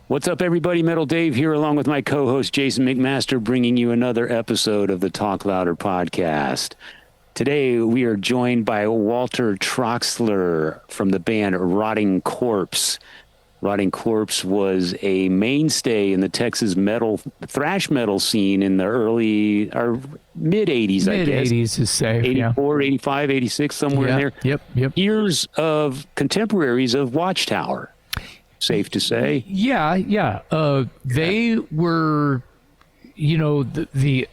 What's up, everybody? Metal Dave here, along with my co-host Jason McMaster, bringing you another episode of the Talk Louder podcast. Today, we are joined by Walter Trachsler from the band Rotting Corpse. Rotting Corpse was a mainstay in the Texas thrash metal scene in the early or mid-'80s, I guess. Mid-'80s is safe, 84, 85, 86, somewhere in there. Yep. Years of contemporaries of Watchtower. Safe to say. Yeah. They were, the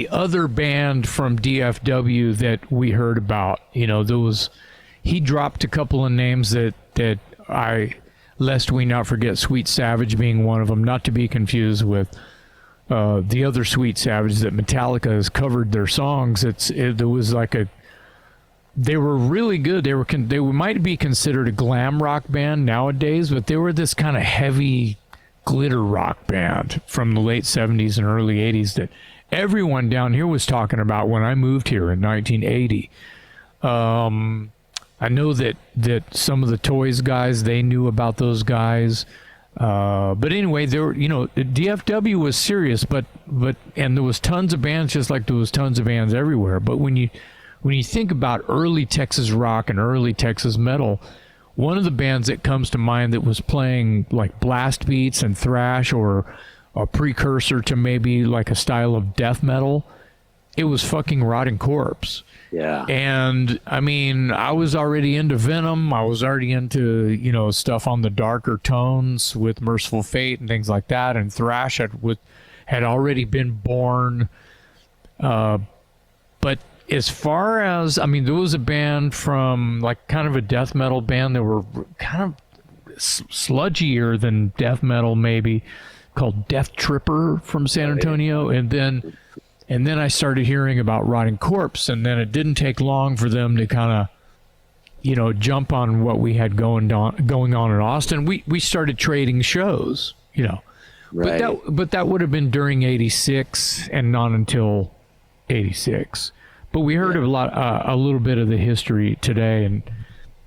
other band from DFW that we heard about. He dropped a couple of names that lest we not forget Sweet Savage being one of them, not to be confused with the other Sweet Savage that Metallica has covered their songs. They were really good. They might be considered a glam rock band nowadays, but they were this kind of heavy glitter rock band from the late 70s and early 80s that everyone down here was talking about when I moved here in 1980. I know that some of the Toys guys, they knew about those guys. But anyway, DFW was serious, but there was tons of bands, just like there was tons of bands everywhere. But when you think about early Texas rock and early Texas metal, one of the bands that comes to mind that was playing like blast beats and thrash, or a precursor to maybe like a style of death metal, it was fucking Rotting Corpse. Yeah. And I mean, I was already into Venom. I was already into, stuff on the darker tones with Merciful Fate and things like that. And thrash had already been born. But as far as, there was a band from like kind of a death metal band that were kind of sludgier than death metal, maybe, called Death Tripper from San Antonio. And then I started hearing about Rotting Corpse, and then it didn't take long for them to kind of, jump on what we had going on in Austin. We started trading shows, Right. But that would have been during '86 and not until '86. But we heard a little bit of the history today and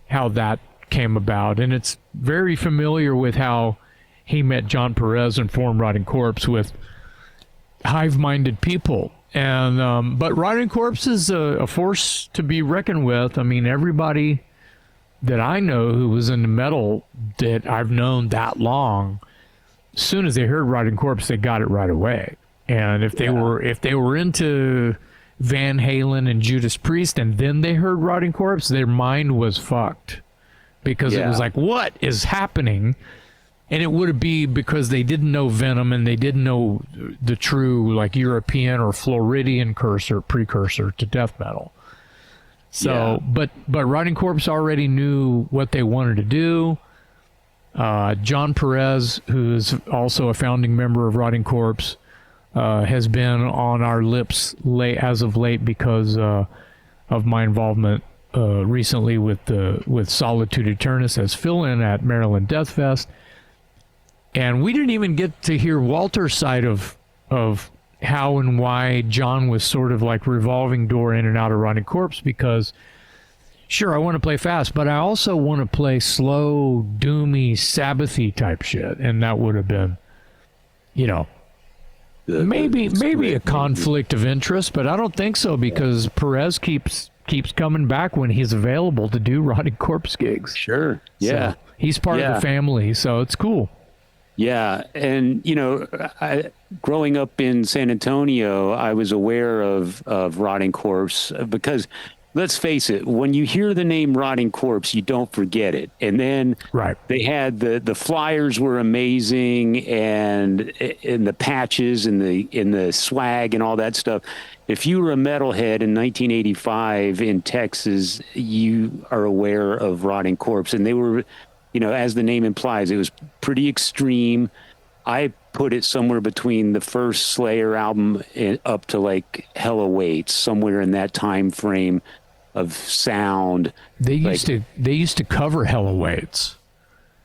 how that came about, and it's very familiar with how he met John Perez and formed Rotting Corpse with hive-minded people. And but Rotting Corpse is a force to be reckoned with. Everybody that I know who was into metal that I've known that long, as soon as they heard Rotting Corpse, they got it right away. And if they were into Van Halen and Judas Priest and then they heard Rotting Corpse, their mind was fucked, because it was like, what is happening? And it would be because they didn't know Venom and they didn't know the true like European or Floridian precursor to death metal. So, but Rotting Corpse already knew what they wanted to do. John Perez, who is also a founding member of Rotting Corpse, has been on our lips as of late because of my involvement recently with Solitude Eternus as fill-in at Maryland Death Fest. And we didn't even get to hear Walter's side of how and why John was sort of like revolving door in and out of Rotting Corpse, because sure, I want to play fast, but I also want to play slow, doomy, Sabbathy type shit. And that would have been, maybe a conflict of interest, but I don't think so, because Perez keeps coming back when he's available to do Rotting Corpse gigs. Sure. Yeah. So he's part of the family, so it's cool. Yeah. And, growing up in San Antonio, I was aware of Rotting Corpse because, let's face it, when you hear the name Rotting Corpse, you don't forget it. And then they had the flyers were amazing, and the patches and the swag and all that stuff. If you were a metalhead in 1985 in Texas, you are aware of Rotting Corpse. And they were, as the name implies, it was pretty extreme. I put it somewhere between the first Slayer album up to like Hell Awaits, somewhere in that time frame of sound. They used to cover Hell Awaits.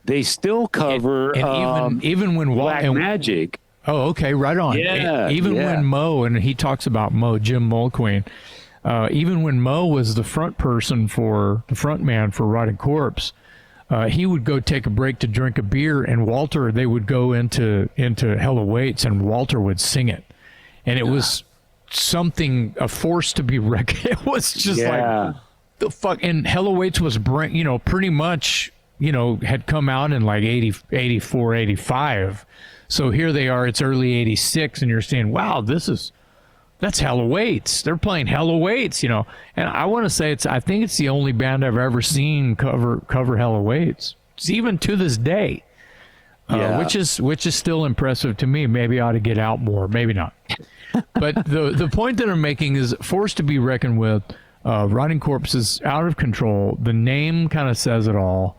They still cover and even when Black Magic. Oh, okay, right on. Yeah, when Mo, and he talks about Mo, Jim Mulqueen, even when Mo was the front man for Rotting Corpse, he would go take a break to drink a beer, and Walter, they would go into Hell Awaits, and Walter would sing it, and it was something, a force to be reckoned. It was just like the fuck. And Hell Awaits was pretty much had come out in like 80, 84, 85. So here they are, it's early 86, and you're saying, wow, that's Hell Awaits. They're playing Hell Awaits, And I want to say I think it's the only band I've ever seen cover Hell Awaits. It's even to this day, which is still impressive to me. Maybe I ought to get out more, maybe not. But the point that I'm making is forced to be reckoned with. Rotting Corpse is out of control. The name kind of says it all.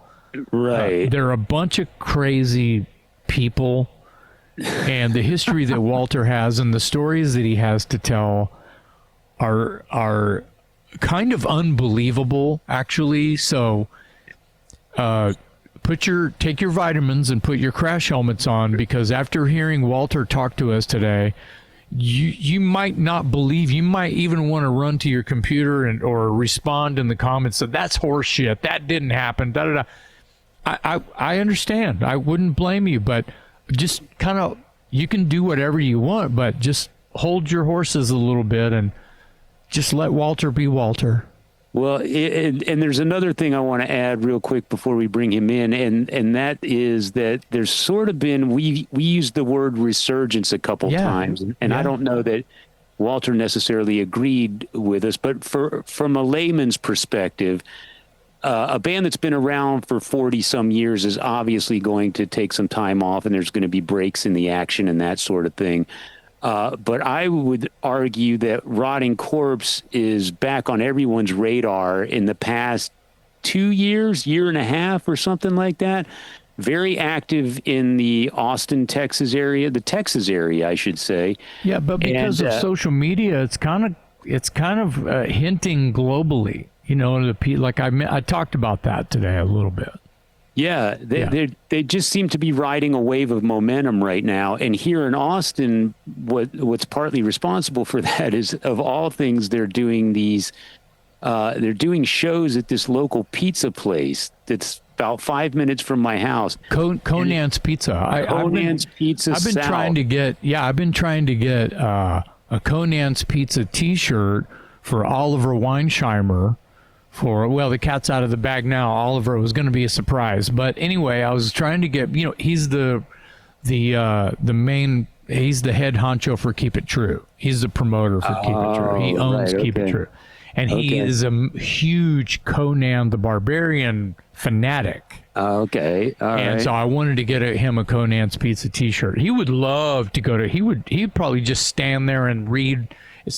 Right. They're a bunch of crazy people. And the history that Walter has and the stories that he has to tell are kind of unbelievable, actually. So take your vitamins and put your crash helmets on, because after hearing Walter talk to us today, you might not believe, you might even want to run to your computer or respond in the comments that that's horse shit, that didn't happen, da da da. I understand. I wouldn't blame you, but just kind of, you can do whatever you want, but just hold your horses a little bit and just let Walter be Walter. Well, and there's another thing I want to add real quick before we bring him in, and that is that there's sort of been, we used the word resurgence a couple times, and I don't know that Walter necessarily agreed with us, but from a layman's perspective, a band that's been around for 40 some years is obviously going to take some time off, and there's going to be breaks in the action and that sort of thing. But I would argue that Rotting Corpse is back on everyone's radar in the past 2 years, year and a half or something like that. Very active in the Austin, Texas area, I should say. Yeah, but because of social media, it's kind of hinting globally. Like I talked about that today a little bit. Yeah, they just seem to be riding a wave of momentum right now. And here in Austin, what's partly responsible for that is, of all things, they're doing shows at this local pizza place that's about 5 minutes from my house. Conan's Pizza. Conan's Pizza. I've been trying to get a Conan's Pizza T-shirt for Oliver Weinsheimer. The cat's out of the bag now. Oliver, was going to be a surprise, but anyway, I was trying to get. He's the main. He's the head honcho for Keep It True. He's the promoter for Keep It True. He owns Keep It True, and he is a huge Conan the Barbarian fanatic. Okay, all right. And so I wanted to get him a Conan's Pizza T-shirt. He would love to go to. He'd probably just stand there and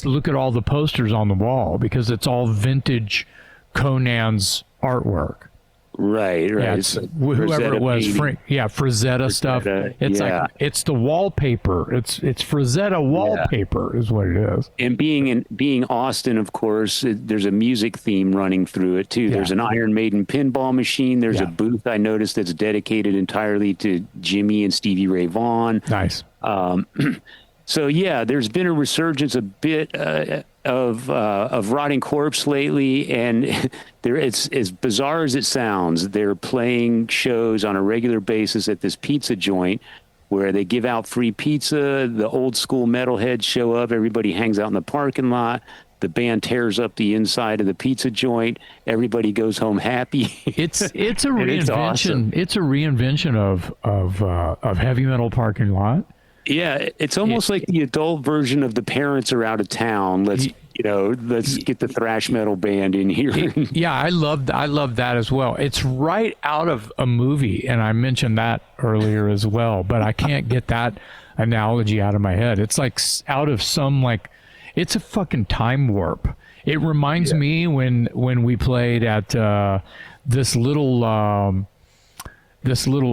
look at all the posters on the wall, because it's all vintage Conan's artwork. Right. It's whoever it was, Frazetta stuff. It's the wallpaper. It's Frazetta wallpaper is what it is. And being Austin, of course, there's a music theme running through it too. There's an Iron Maiden pinball machine. There's a booth I noticed that's dedicated entirely to Jimmy and Stevie Ray Vaughan. Nice. So there's been a resurgence a bit of Rotting Corpse lately, and it's as bizarre as it sounds. They're playing shows on a regular basis at this pizza joint where they give out free pizza. The old school metalheads show up. Everybody hangs out in the parking lot. The band tears up the inside of the pizza joint. Everybody goes home happy. It's a reinvention. It's awesome. It's a reinvention of heavy metal parking lot. Yeah, it's almost like the adult version of The Parents Are Out of Town. Let's get the thrash metal band in here. I love that as well. It's right out of a movie, and I mentioned that earlier as well, but I can't get that analogy out of my head. It's like out of some, it's a fucking time warp. It reminds me when we played at this little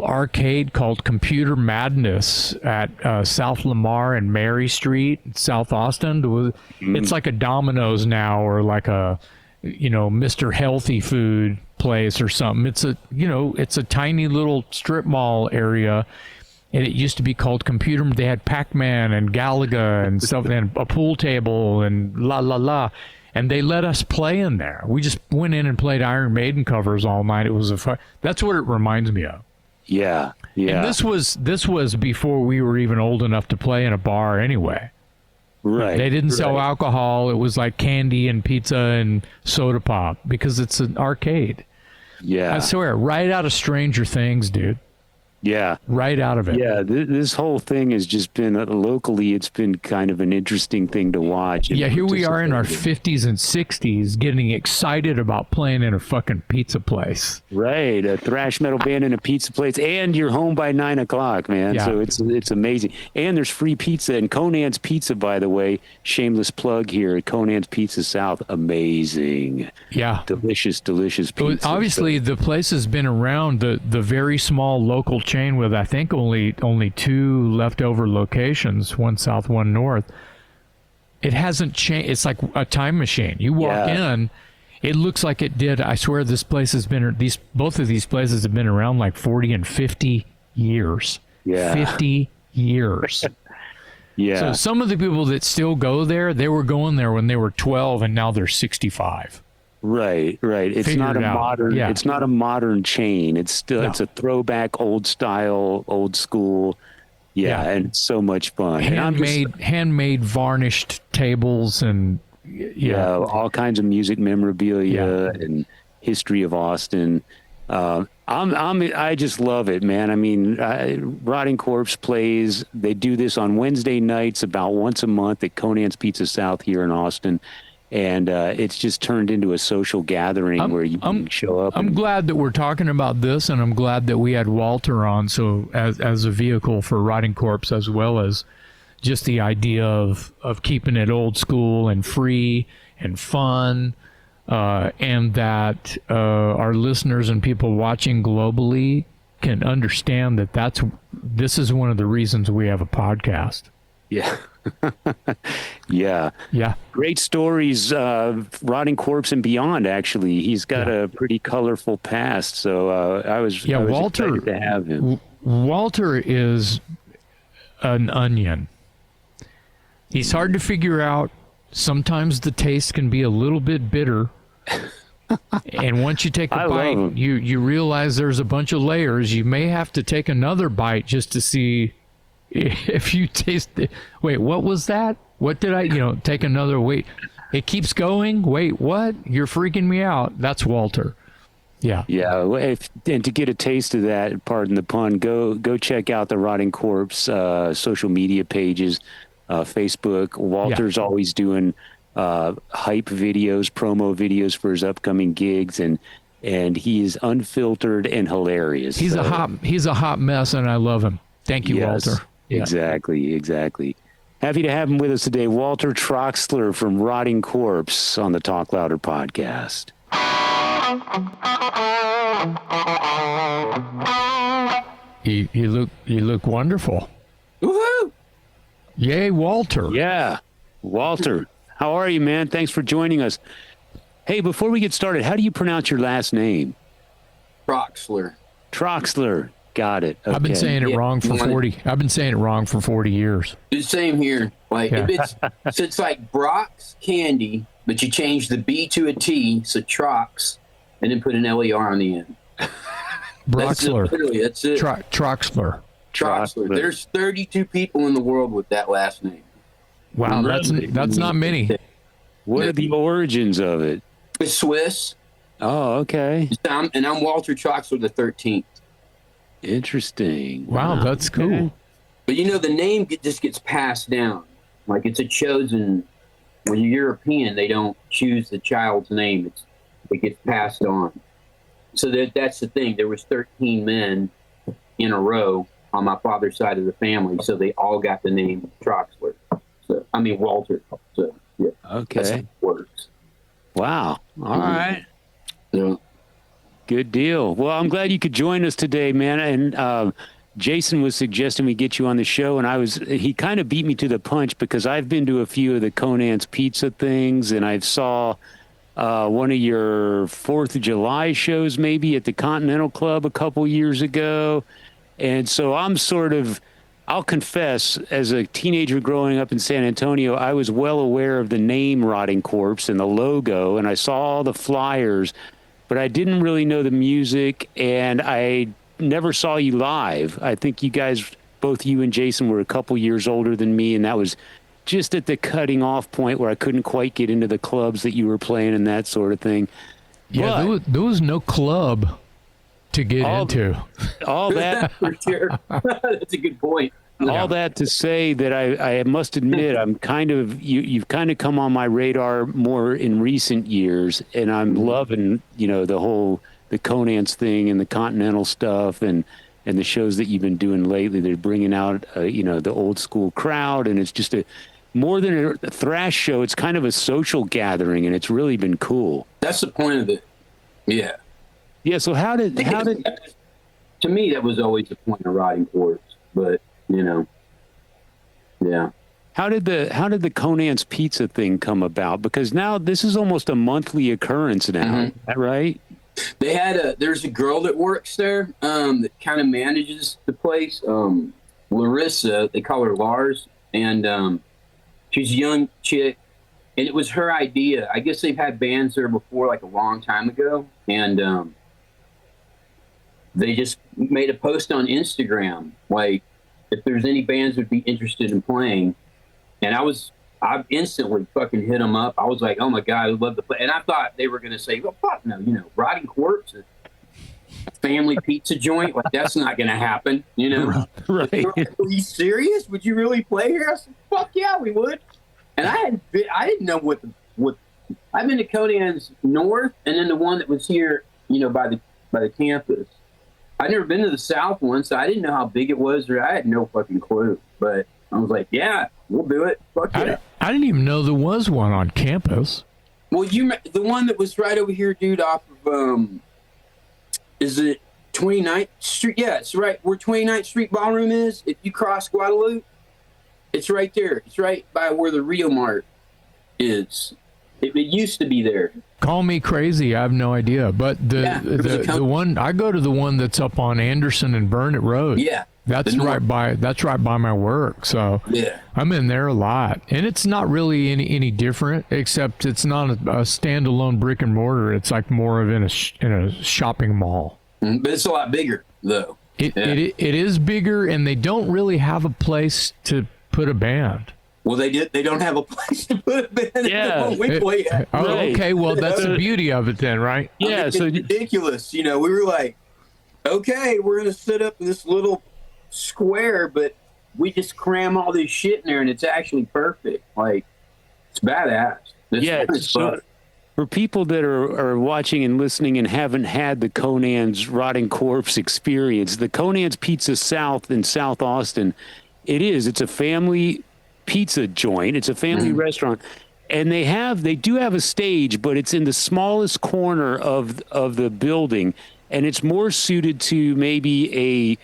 arcade called Computer Madness at South Lamar and Mary Street, South Austin. It's like a Domino's now, or like a, Mr. Healthy Food place or something. It's a tiny little strip mall area, and it used to be called Computer. They had Pac-Man and Galaga and stuff, and a pool table and la la la. and they let us play in there. We just went in and played Iron Maiden covers all night. It was that's what it reminds me of. Yeah. And this was before we were even old enough to play in a bar anyway. Right. They didn't sell alcohol. It was like candy and pizza and soda pop because it's an arcade. Yeah. I swear, right out of Stranger Things, dude. Yeah. Right out of it. Yeah. This whole thing has just been locally, it's been kind of an interesting thing to watch. Yeah, here we are in our 50s and 60s getting excited about playing in a fucking pizza place. Right. A thrash metal band in a pizza place, and you're home by 9 o'clock, man. Yeah. So it's amazing. And there's free pizza. And Conan's Pizza, by the way, shameless plug here, Conan's Pizza South, amazing. Yeah. Delicious pizza. Obviously, the place has been around, the very small local chain with, I think, only 2 leftover locations, one south, one north. It hasn't changed. It's like a time machine. You walk in, it looks like it did. I swear this place has been, both of these places have been around like 40 and 50 years. Yeah. 50 years. Yeah. So some of the people that still go there, they were going there when they were 12 and now they're 65. Right. It's not a modern. Yeah. It's not a modern chain. It's still. No. It's a throwback, old style, old school. Yeah, and it's so much fun. Handmade varnished tables and all kinds of music memorabilia and history of Austin. I just love it, man. I mean, Rotting Corpse plays. They do this on Wednesday nights about once a month at Conan's Pizza South here in Austin. And it's just turned into a social gathering where you can show up. I'm glad that we're talking about this, and I'm glad that we had Walter on, so as a vehicle for Rotting Corpse, as well as just the idea of keeping it old school and free and fun, and that our listeners and people watching globally can understand that this is one of the reasons we have a podcast. Yeah. Yeah. Great stories, Rotting Corpse and beyond, actually. He's got a pretty colorful past, so I was Walter, excited to have him. Walter is an onion. He's hard to figure out. Sometimes the taste can be a little bit bitter. And once you take a bite, you realize there's a bunch of layers. You may have to take another bite just to see if you taste it. Wait, what was that? What did I, take another, wait, it keeps going. Wait, what? You're freaking me out. That's Walter. Yeah. Yeah. And to get a taste of that, pardon the pun, go check out the Rotting Corpse social media pages, Facebook. Walter's always doing hype videos, promo videos for his upcoming gigs, and he is unfiltered and hilarious. He's a hot mess, and I love him. Thank you, Walter. Yeah. Exactly. Happy to have him with us today, Walter Trachsler from Rotting Corpse on the Talk Louder podcast. You look wonderful. Woohoo! Yay, Walter. Yeah, Walter. How are you, man? Thanks for joining us. Hey, before we get started, how do you pronounce your last name? Trachsler. Trachsler. Got it. Okay. I've been saying it wrong for 40. I've been saying it wrong for 40 years. The same here. Like if it's like Brock's candy, but you change the B to a T, so Trox, and then put an LER on the end. Broxler. That's it. Troxler. Trachsler. There's 32 people in the world with that last name. Wow, that's not many. What are the origins of it? It's Swiss. Oh, okay. I'm Walter Trachsler the 13th. Interesting. Wow, that's cool. But the name just gets passed down. Like it's a chosen. When you're European, they don't choose the child's name. It gets passed on. So that's the thing. There was 13 men in a row on my father's side of the family, so they all got the name Trachsler. Walter. So yeah. Okay. That's how it works. Wow. All right. Yeah. Good deal. Well, I'm glad you could join us today, man. And Jason was suggesting we get you on the show, and he kind of beat me to the punch because I've been to a few of the Conan's Pizza things, and I saw one of your 4th of July shows maybe at the Continental Club a couple years ago. And so I'm sort of I'll confess, as a teenager growing up in San Antonio, I was well aware of the name Rotting Corpse and the logo, and I saw all the flyers, but I didn't really know the music, and I never saw you live. I think you guys, both you and Jason, were a couple years older than me, and that was just at the cutting off point where I couldn't quite get into the clubs that you were playing and that sort of thing. Yeah, there was no club to get into. All that for sure. That's a good point. All that to say that I must admit I'm kind of you've kind of come on my radar more in recent years, and I'm loving the Conan's thing and the Continental stuff and the shows that you've been doing lately. They're bringing out the old school crowd, and it's just more than a thrash show. It's kind of a social gathering, and it's really been cool. That's the point of it. Yeah. Yeah. So how did to me that was always the point of Rotting Corpse, but yeah. How did the Conan's Pizza thing come about? Because now this is almost a monthly occurrence now. Is that right? They had there's a girl that works there that kind of manages the place. Larissa, they call her Lars, and she's a young chick, and it was her idea. I guess they've had bands there before, like a long time ago, and they just made a post on Instagram, like if there's any bands would be interested in playing, and I instantly fucking hit them up. I was like, oh my God, I'd love to play. And I thought they were going to say, well, fuck no, Rotting Corpse, a family pizza joint, like that's not going to happen, Right. Like, are you serious? Would you really play here? I said, fuck yeah, we would. And I didn't know what I've been to Conan's North, and then the one that was here, by the campus. I'd never been to the South one, so I didn't know how big it was, or I had no fucking clue. But I was like, yeah, we'll do it. Fuck yeah. I didn't even know there was one on campus. Well, the one that was right over here, dude, off of, is it 29th Street? Yeah, it's right where 29th Street Ballroom is. If you cross Guadalupe, it's right there. It's right by where the Rio Mart is. It used to be there. Call me crazy, I have no idea. But the one I go to, the one that's up on Anderson and Burnett Road. Yeah. That's right by my work. So yeah, I'm in there a lot, and it's not really any different, except it's not a standalone brick and mortar. It's like more of in a shopping mall. But it's a lot bigger though. It is bigger, and they don't really have a place to put a band. Well, they don't have a place to put a band. Yeah. Okay. Well, that's the beauty of it then, right? Yeah. It's ridiculous. We were like, okay, we're gonna set up this little square, but we just cram all this shit in there, and it's actually perfect. Like, it's badass. It's fun. For people that are watching and listening and haven't had the Conan's Rotting Corpse experience, the Conan's Pizza South in South Austin, it's a family pizza joint. It's a family restaurant, and they do have a stage, but it's in the smallest corner of the building, and it's more suited to maybe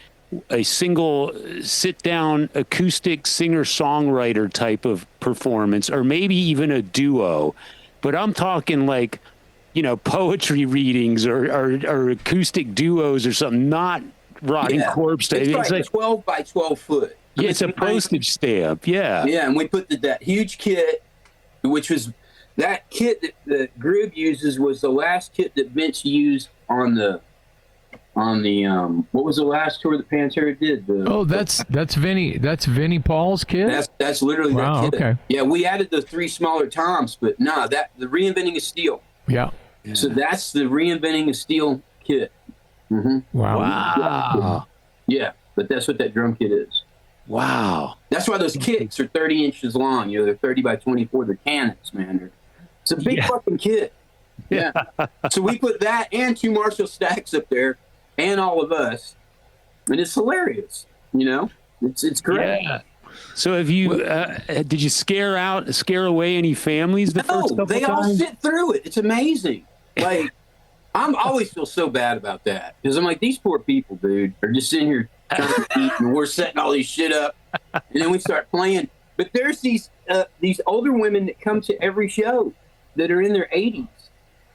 a single sit-down acoustic singer-songwriter type of performance, or maybe even a duo. But I'm talking like, poetry readings or acoustic duos or something, not Rotting Corpse. It's like 12 by 12 foot. Yeah, it's a postage stamp. Yeah. Yeah, and we put that huge kit, which was that kit that Grib uses, was the last kit that Vince used on the what was the last tour that Pantera did? That's Vinnie Paul's kit. That's literally that kit. Okay. Yeah, we added the 3 smaller toms, but the Reinventing of Steel. Yeah. So that's the Reinventing of Steel kit. Mm-hmm. Wow. Yeah, but that's what that drum kit is. Wow. That's why those kits are 30 inches long. They're 30 by 24. They're cannons, man. It's a big fucking kit. Yeah. So we put that and 2 Marshall stacks up there, and all of us, and it's hilarious. It's great. Yeah. So have you did you scare away any families the first couple they times? all sit through it. It's amazing. Like, I always feel so bad about that, because I'm like, these poor people, dude, are just sitting here trying to eat, and we're setting all these shit up, and then we start playing. But there's these older women that come to every show that are in their 80s.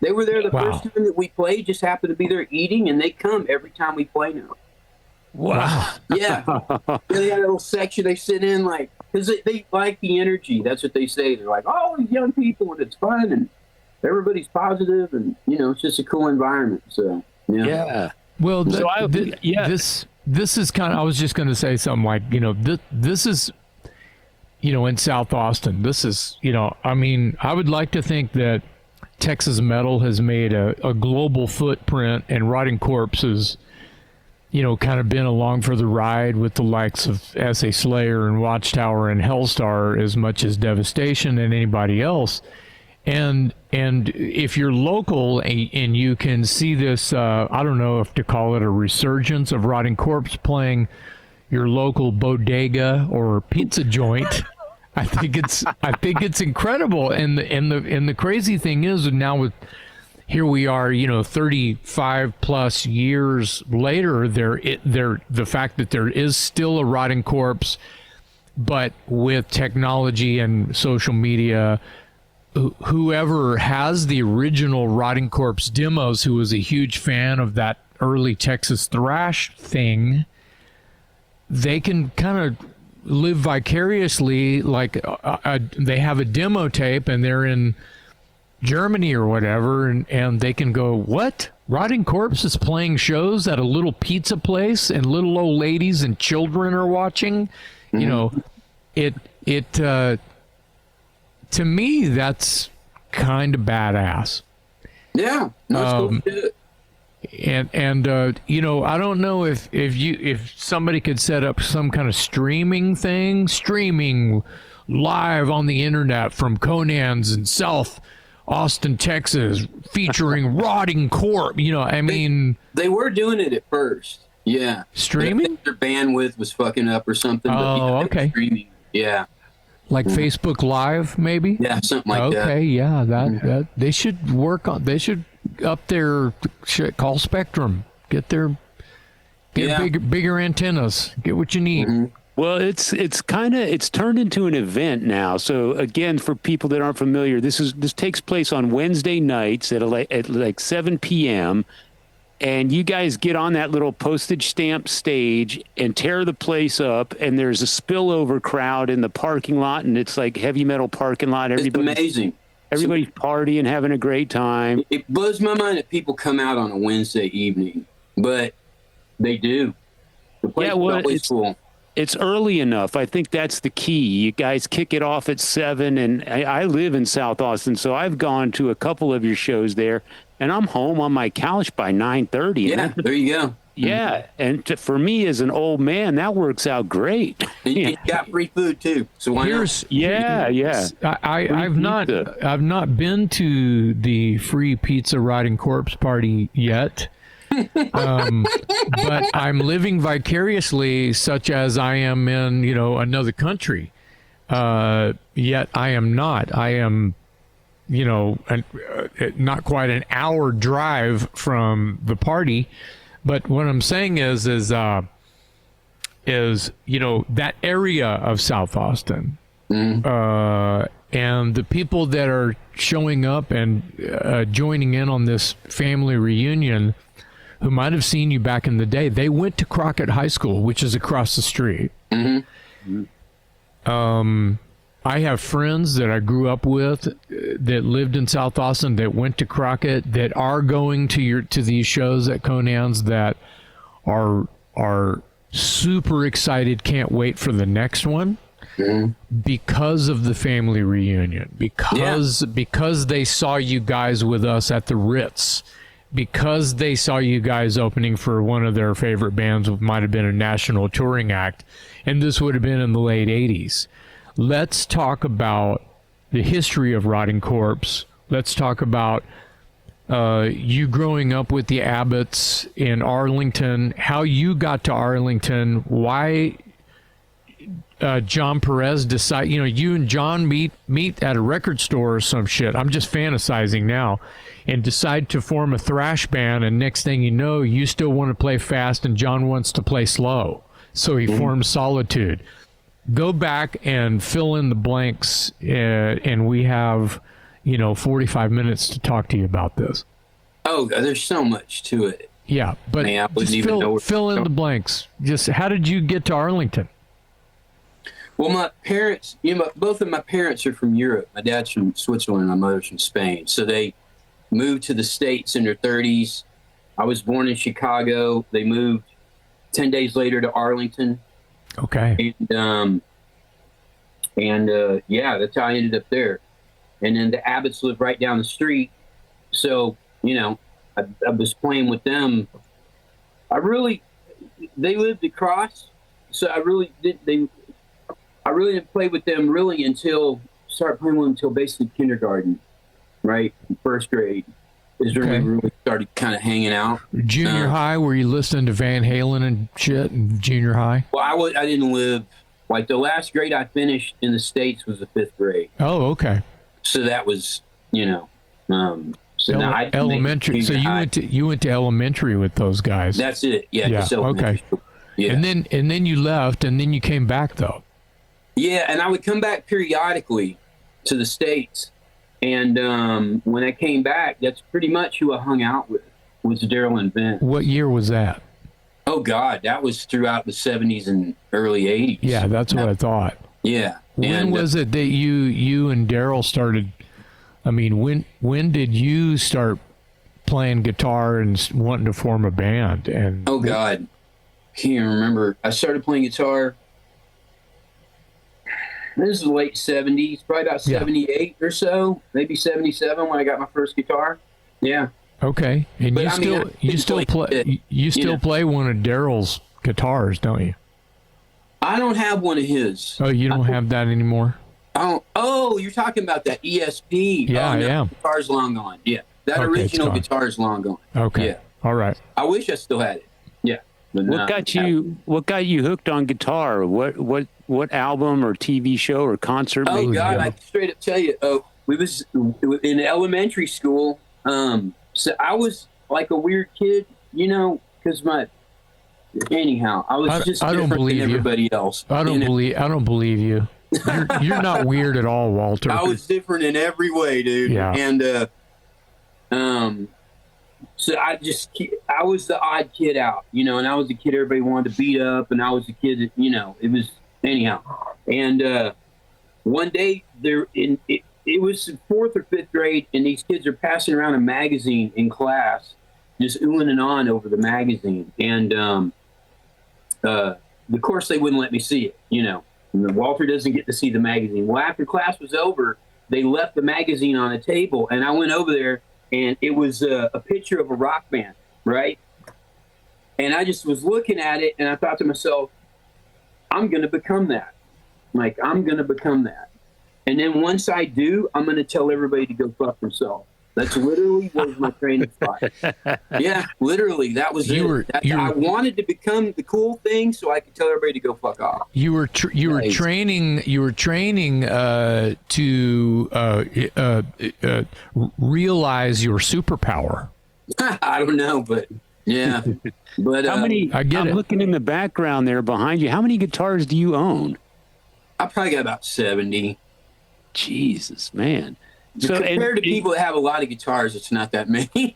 They were there the first time that we played, just happened to be there eating, and they come every time we play now. Wow. Yeah. They had a little section they sit in, like, because they like the energy. That's what they say. They're like, oh, these young people, and it's fun, and everybody's positive, and, it's just a cool environment. So, yeah. Yeah. Well, yeah. This is kind of, I was just going to say something like, this is, in South Austin, this is, I mean, I would like to think that Texas metal has made a global footprint, and Rotting Corpse has, kind of been along for the ride with the likes of S.A. Slayer and Watchtower and Hellstar as much as Devastation and anybody else. And if you're local and you can see this, I don't know if to call it a resurgence of Rotting Corpse playing your local bodega or pizza joint, I think it's incredible. And the crazy thing is now here we are, 35 plus years later, the fact that there is still a Rotting Corpse, but with technology and social media, whoever has the original Rotting Corpse demos, who was a huge fan of that early Texas thrash thing, they can kind of live vicariously, like they have a demo tape and they're in Germany or whatever, and they can go, what? Rotting Corpse is playing shows at a little pizza place and little old ladies and children are watching. It to me, that's kind of badass. Yeah. No, and I don't know if somebody could set up some kind of streaming live on the internet from Conan's in South Austin, Texas, featuring Rotting Corpse. They were doing it at first. Yeah. Streaming? Their bandwidth was fucking up or something. Oh, okay. Streaming. Yeah. Like Facebook Live, maybe? Yeah, something like that. Okay, yeah, that they should work on. They should up their shit. Call Spectrum. Get bigger antennas. Get what you need. Mm-hmm. Well, it's turned into an event now. So again, for people that aren't familiar, this takes place on Wednesday nights at like 7 p.m. And you guys get on that little postage stamp stage and tear the place up. And there's a spillover crowd in the parking lot, and it's like heavy metal parking lot. It's amazing. Everybody's partying, having a great time. It blows my mind that people come out on a Wednesday evening, but they do. The place is always full. It's early enough. I think that's the key. You guys kick it off at 7, and I live in South Austin, so I've gone to a couple of your shows there, and I'm home on my couch by 9:30. Yeah, there you go. Yeah, and for me as an old man, that works out great. And you got free food too, so why not? Yeah. I've not been to the free pizza Rotting Corpse party yet. But I'm living vicariously, such as I am in, another country. Yet I am not. I am, not quite an hour drive from the party. But what I'm saying is that area of South Austin, and the people that are showing up and joining in on this family reunion, who might have seen you back in the day, they went to Crockett High School, which is across the street. Mm-hmm. I have friends that I grew up with that lived in South Austin that went to Crockett, that are going to these shows at Conan's, that are super excited, can't wait for the next one. Because of the family reunion, because they saw you guys with us at the Ritz, because they saw you guys opening for one of their favorite bands, might have been a national touring act, and this would have been in the late 80s. Let's talk about the history of Rotting Corpse. Let's talk about you growing up with the Abbotts in Arlington, how you got to Arlington, why John Perez decide, you and John meet at a record store or some shit. I'm just fantasizing now, and decide to form a thrash band. And next thing you know, you still want to play fast, and John wants to play slow. So he forms Solitude. Go back and fill in the blanks, and we have, 45 minutes to talk to you about this. Oh, there's so much to it. Yeah, but Man, I wouldn't just even know where fill to in go. the blanks. Just how did you get to Arlington? Well, my parents, both of my parents are from Europe. My dad's from Switzerland, my mother's from Spain. So they moved to the States in their 30s. I was born in Chicago. They moved 10 days later to Arlington. Okay. Yeah, that's how I ended up there. And then the Abbotts live right down the street. So, I was playing with them. They lived across. So I really didn't play with them really start playing with them until basically kindergarten, right? First grade is when Okay. we really started kind of hanging out. Junior high, were you listening to Van Halen and shit in junior high? Well, I didn't live, like the last grade I finished in the States was the 5th grade. Oh, okay. So that was, so now I elementary. So you went to elementary with those guys. That's it. Yeah. Yeah, just elementary okay. school. Yeah. And then you left, and then you came back though. Yeah, and I would come back periodically to the States. And when I came back, that's pretty much who I hung out with, was Daryl and Ben. What year was that? Oh, God, that was throughout the 70s and early 80s. Yeah, that's what I thought. Yeah. When was it that you and Daryl started? I mean, when did you start playing guitar and wanting to form a band? And oh, God, can't even remember. I started playing guitar. This is the late 70s, probably about 78 or so, maybe 77 when I got my first guitar. Yeah. Okay, and But you still play one of Daryl's guitars, don't you? I don't have one of his. Oh, you don't have that anymore? Oh, you're talking about that ESP. Yeah, oh, no, I am. Guitar's long gone. Yeah, that Okay, original guitar is long gone. Okay. Yeah. All right. I wish I still had it. Yeah. But What got you hooked on guitar? What album or TV show or concert? Oh made God, you- I can straight up tell you. We was in elementary school. So I was like a weird kid, because anyhow, I was just I don't different believe than you. everybody else. I don't believe you. You're not weird at all, Walter. I was different in every way, dude. Yeah. And so I was the odd kid out, and I was the kid everybody wanted to beat up, and I was the kid that, it was anyhow. And one day it was 4th or 5th grade, and these kids are passing around a magazine in class, just oohing and on over the magazine. And of course they wouldn't let me see it, And Walter doesn't get to see the magazine. Well, after class was over, they left the magazine on a table, and I went over there, and it was a picture of a rock band, right? And I just was looking at it, and I thought to myself, I'm going to become that. I'm going to become that. And then once I do, I'm going to tell everybody to go fuck themselves. That's literally was my train of thought. Yeah, literally, that was I wanted to become the cool thing, so I could tell everybody to go fuck off. You were training to realize your superpower. I don't know, but yeah. But How many? I get I'm it. looking in the background there behind you. How many guitars do you own? I probably got about 70. Jesus, man. So Compared to people that have a lot of guitars, it's not that many.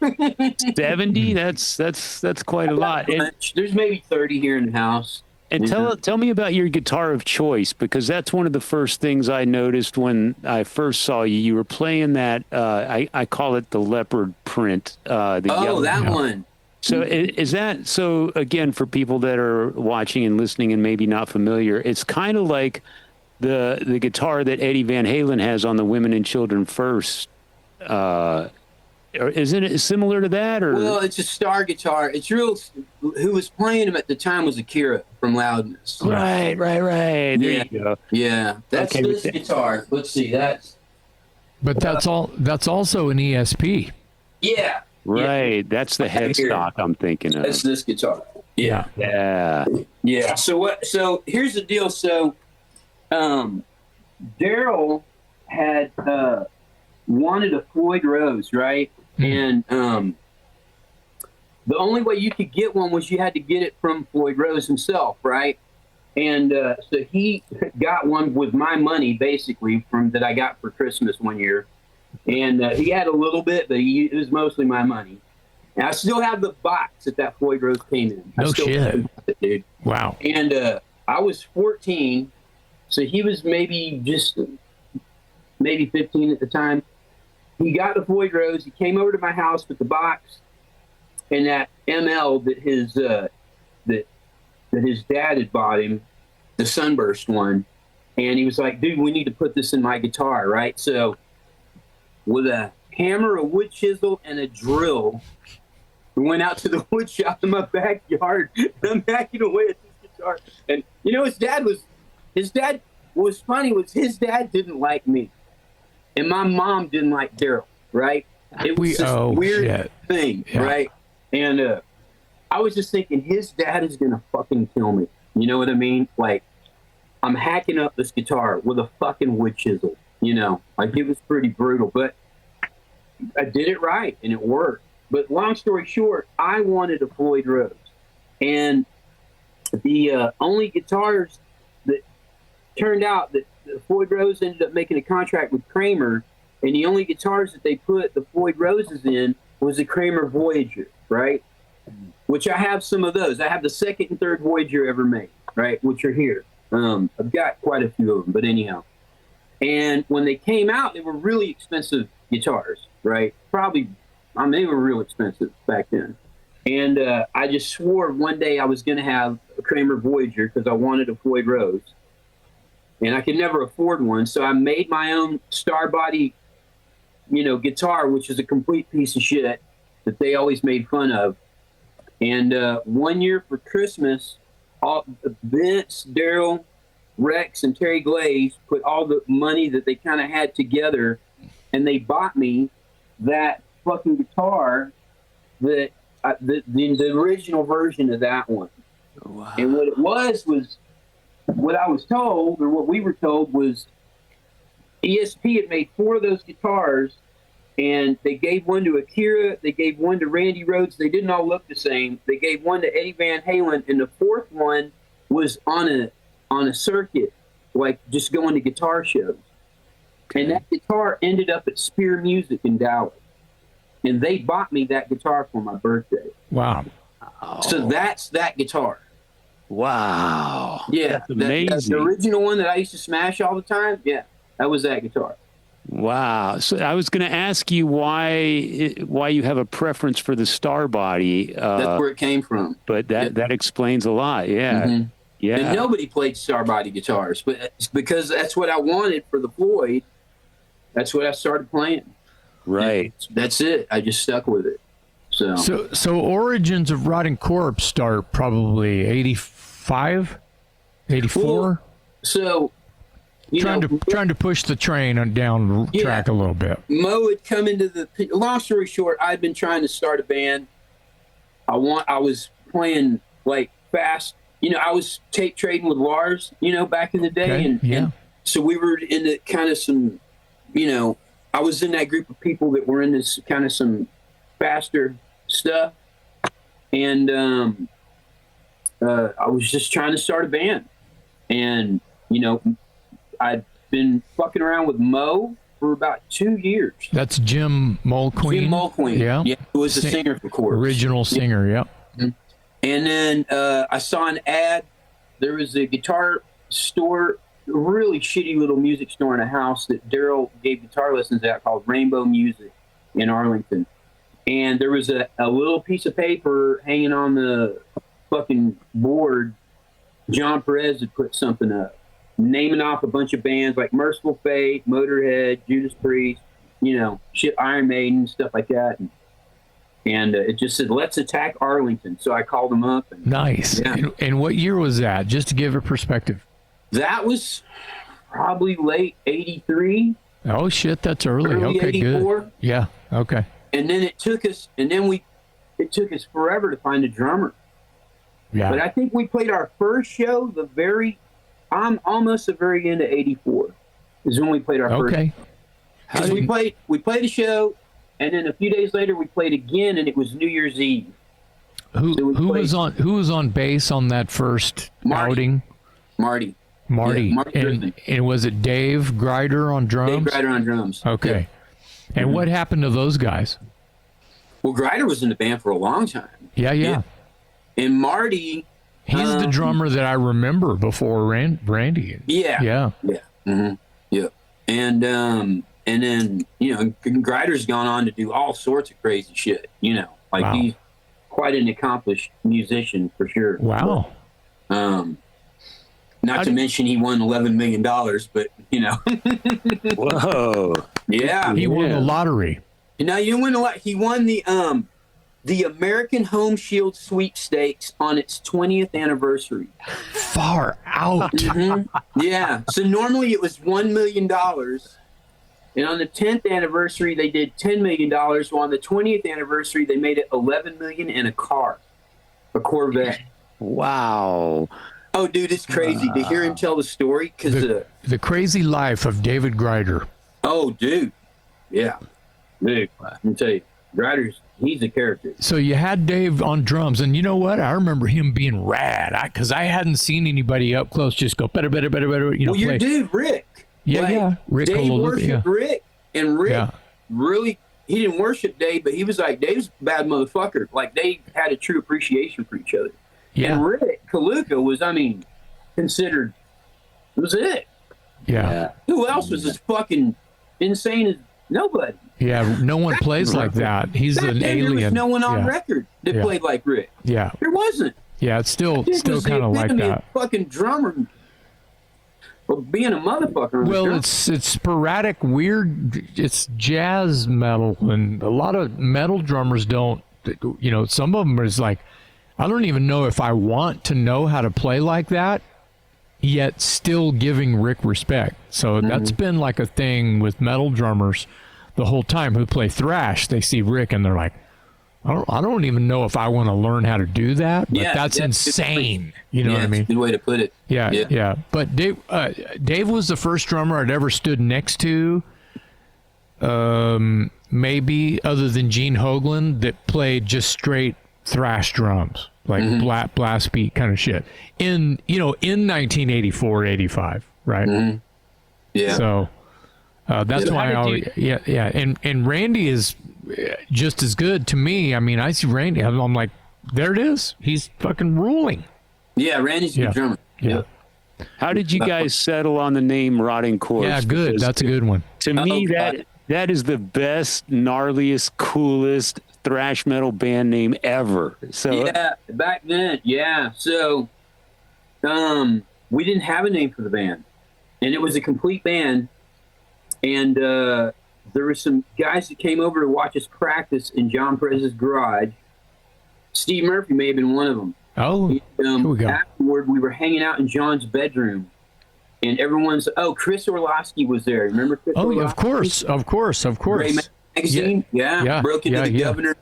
70, that's quite a lot. And, There's maybe 30 here in the house. and tell me about your guitar of choice, because that's one of the first things I noticed when I first saw you. You were playing that I call it the leopard print. The yellow. That one. So is that so? Again, for people that are watching and listening and maybe not familiar, it's kind of like the guitar that Eddie Van Halen has on the Women and Children First. Or isn't it similar to that? Or Well, it's a star guitar. It's real. Who was playing him at the time was Akira from Loudness. right. There Yeah. you go. Yeah, that's Okay, this guitar. Let's see, that's But that's also an ESP. yeah. Right, that's the headstock I'm thinking of. That's this guitar. Yeah. Yeah. So here's the deal. So, Daryl had wanted a Floyd Rose, right? And the only way you could get one was you had to get it from Floyd Rose himself, right? And so he got one with my money, basically, that I got for Christmas one year. And he had a little bit, but it was mostly my money. And I still have the box that Floyd Rose came in. No I still shit. have it, dude. Wow. And I was 14, so he was maybe 15 at the time. He got the Floyd Rose. He came over to my house with the box and that ML that his dad had bought him, the Sunburst one. And he was like, dude, we need to put this in my guitar, right? So with a hammer, a wood chisel, and a drill, we went out to the wood shop in my backyard, and I'm hacking away at this guitar. And, his dad was funny was his dad didn't like me. And my mom didn't like Daryl, right? It was this weird thing, right? And I was just thinking, his dad is going to fucking kill me. You know what I mean? Like, I'm hacking up this guitar with a fucking wood chisel, Like, it was pretty brutal. But I did it right, and it worked. But long story short, I wanted a Floyd Rose. And the only guitars that turned out that Floyd Rose ended up making a contract with Kramer, and the only guitars that they put the Floyd Roses in was the Kramer Voyager, right? Which I have some of those. I have the second and third Voyager ever made, right? Which are here. I've got quite a few of them, but anyhow. And when they came out, they were really expensive guitars, right? They were real expensive back then. And I just swore one day I was going to have a Kramer Voyager because I wanted a Floyd Rose. And I could never afford one, so I made my own Star Body, guitar, which is a complete piece of shit that they always made fun of. And one year for Christmas, Vince, Daryl, Rex, and Terry Glaze put all the money that they kind of had together, and they bought me that fucking guitar, the original version of that one. Wow. And what it was what I was told, or what we were told, was ESP had made 4 of those guitars, and they gave one to Akira, they gave one to Randy Rhoads. They didn't all look the same. They gave one to Eddie Van Halen, and the 4th one was on a circuit, like just going to guitar shows. Okay. And that guitar ended up at Spear Music in Dallas, and they bought me that guitar for my birthday. Wow! So that's that guitar. Wow. Yeah, that's amazing. The original one that I used to smash all the time, yeah, that was that guitar. Wow. So I was going to ask you why you have a preference for the Star Body. That's where it came from. But that explains a lot. Yeah. Mm-hmm. Yeah. And nobody played Star Body guitars, but it's because that's what I wanted for the Floyd. That's what I started playing. Right. And that's it. I just stuck with it. So origins of Rotting Corpse start probably 85, 84. Well, so trying to push the train down track a little bit. Mo had come into long story short, I'd been trying to start a band. I was playing like fast. I was tape trading with Lars, back in the day. Okay. And so we were in the kind of some, I was in that group of people that were in this kind of some faster stuff. And I was just trying to start a band. And, I'd been fucking around with Mo for about 2 years. That's Jim Mulqueen. Jim Mulqueen. Yeah. Who was the singer for Corpse. Original singer, yeah. Mm-hmm. And then I saw an ad. There was a guitar store, a really shitty little music store in a house that Daryl gave guitar lessons at called Rainbow Music in Arlington. And there was a little piece of paper hanging on the fucking board. John Perez had put something up, naming off a bunch of bands like Merciful Fate, Motorhead, Judas Priest, shit, Iron Maiden, stuff like that. And it just said, "Let's attack Arlington." So I called them up. And, nice. Yeah. And what year was that? Just to give a perspective. That was probably late 83. Oh, shit, that's early. Okay, 84. Good. Yeah, okay. And then it took us forever to find a drummer. Yeah. But I think we played our first show I'm almost the very end of 84 is when we played our first. Okay. Because we played a show, and then a few days later we played again, and it was New Year's Eve. Who was on bass on that first outing? Marty. Yeah, and was it Dave Grider on drums? Dave Grider on drums. Okay. Yeah. And what happened to those guys? Well, Grider was in the band for a long time. Yeah. And Marty. He's the drummer that I remember before Randy. Yeah. Mm-hmm. Yeah. And then, Grider's gone on to do all sorts of crazy shit, Wow. He's quite an accomplished musician for sure. Wow. Not to mention he won $11 million, but Whoa. Yeah. He won the lottery. You win a lot. He won the American Home Shield sweepstakes on its 20th anniversary. Far out. Mm-hmm. Yeah. So normally it was $1 million. And on the 10th anniversary, they did $10 million. Well, on the 20th anniversary, they made it $11 million and a Corvette. Wow. Oh, dude, it's crazy to hear him tell the story. The crazy life of David Grider. Oh, dude. Yeah. Dude, let me tell you, he's a character. So you had Dave on drums, and you know what? I remember him being rad because I hadn't seen anybody up close just go better. Well, your dude, Rick. Yeah. Rick. Dave worshipped Rick, and Rick really, he didn't worship Dave, but he was like, Dave's a bad motherfucker. Like, they had a true appreciation for each other. Yeah. And Rick Kaluka was, considered, was it. Yeah. Who else was as fucking insane as nobody? Yeah, no one plays like that. He's Back an then, alien. There was no one on record that played like Rick. Yeah. There wasn't. Yeah, it's still kind of like that. Fucking drummer. Or being a motherfucker. Well, it's sporadic, weird. It's jazz metal, and a lot of metal drummers don't. Some of them is like, I don't even know if I want to know how to play like that, yet still giving Rick respect. So that's been like a thing with metal drummers the whole time who play thrash. They see Rick and they're like, I don't even know if I want to learn how to do that, but that's insane. You know what I mean? That's a good way to put it. Yeah. But Dave was the first drummer I'd ever stood next to, maybe other than Gene Hoglan, that played just straight thrash drums, like blast beat kind of shit in 1984, 85, right? Yeah. So that's why I always, and Randy is just as good to me. I mean, I see Randy, I'm like, there it is. He's fucking ruling. Yeah, Randy's a good drummer. Yeah. How did you guys settle on the name Rotting Corpse? Yeah, good. Because that's a good one. To me, that is the best, gnarliest, coolest thrash metal band name ever. So back then, So, we didn't have a name for the band, and it was a complete band. And there were some guys that came over to watch us practice in John Perez's garage. Steve Murphy may have been one of them. Oh, here we go. Afterward, we were hanging out in John's bedroom, and Chris Orlowski was there. Remember Chris Orlowski? Yeah, of course. Gray Magazine? Yeah. Broke into the governor's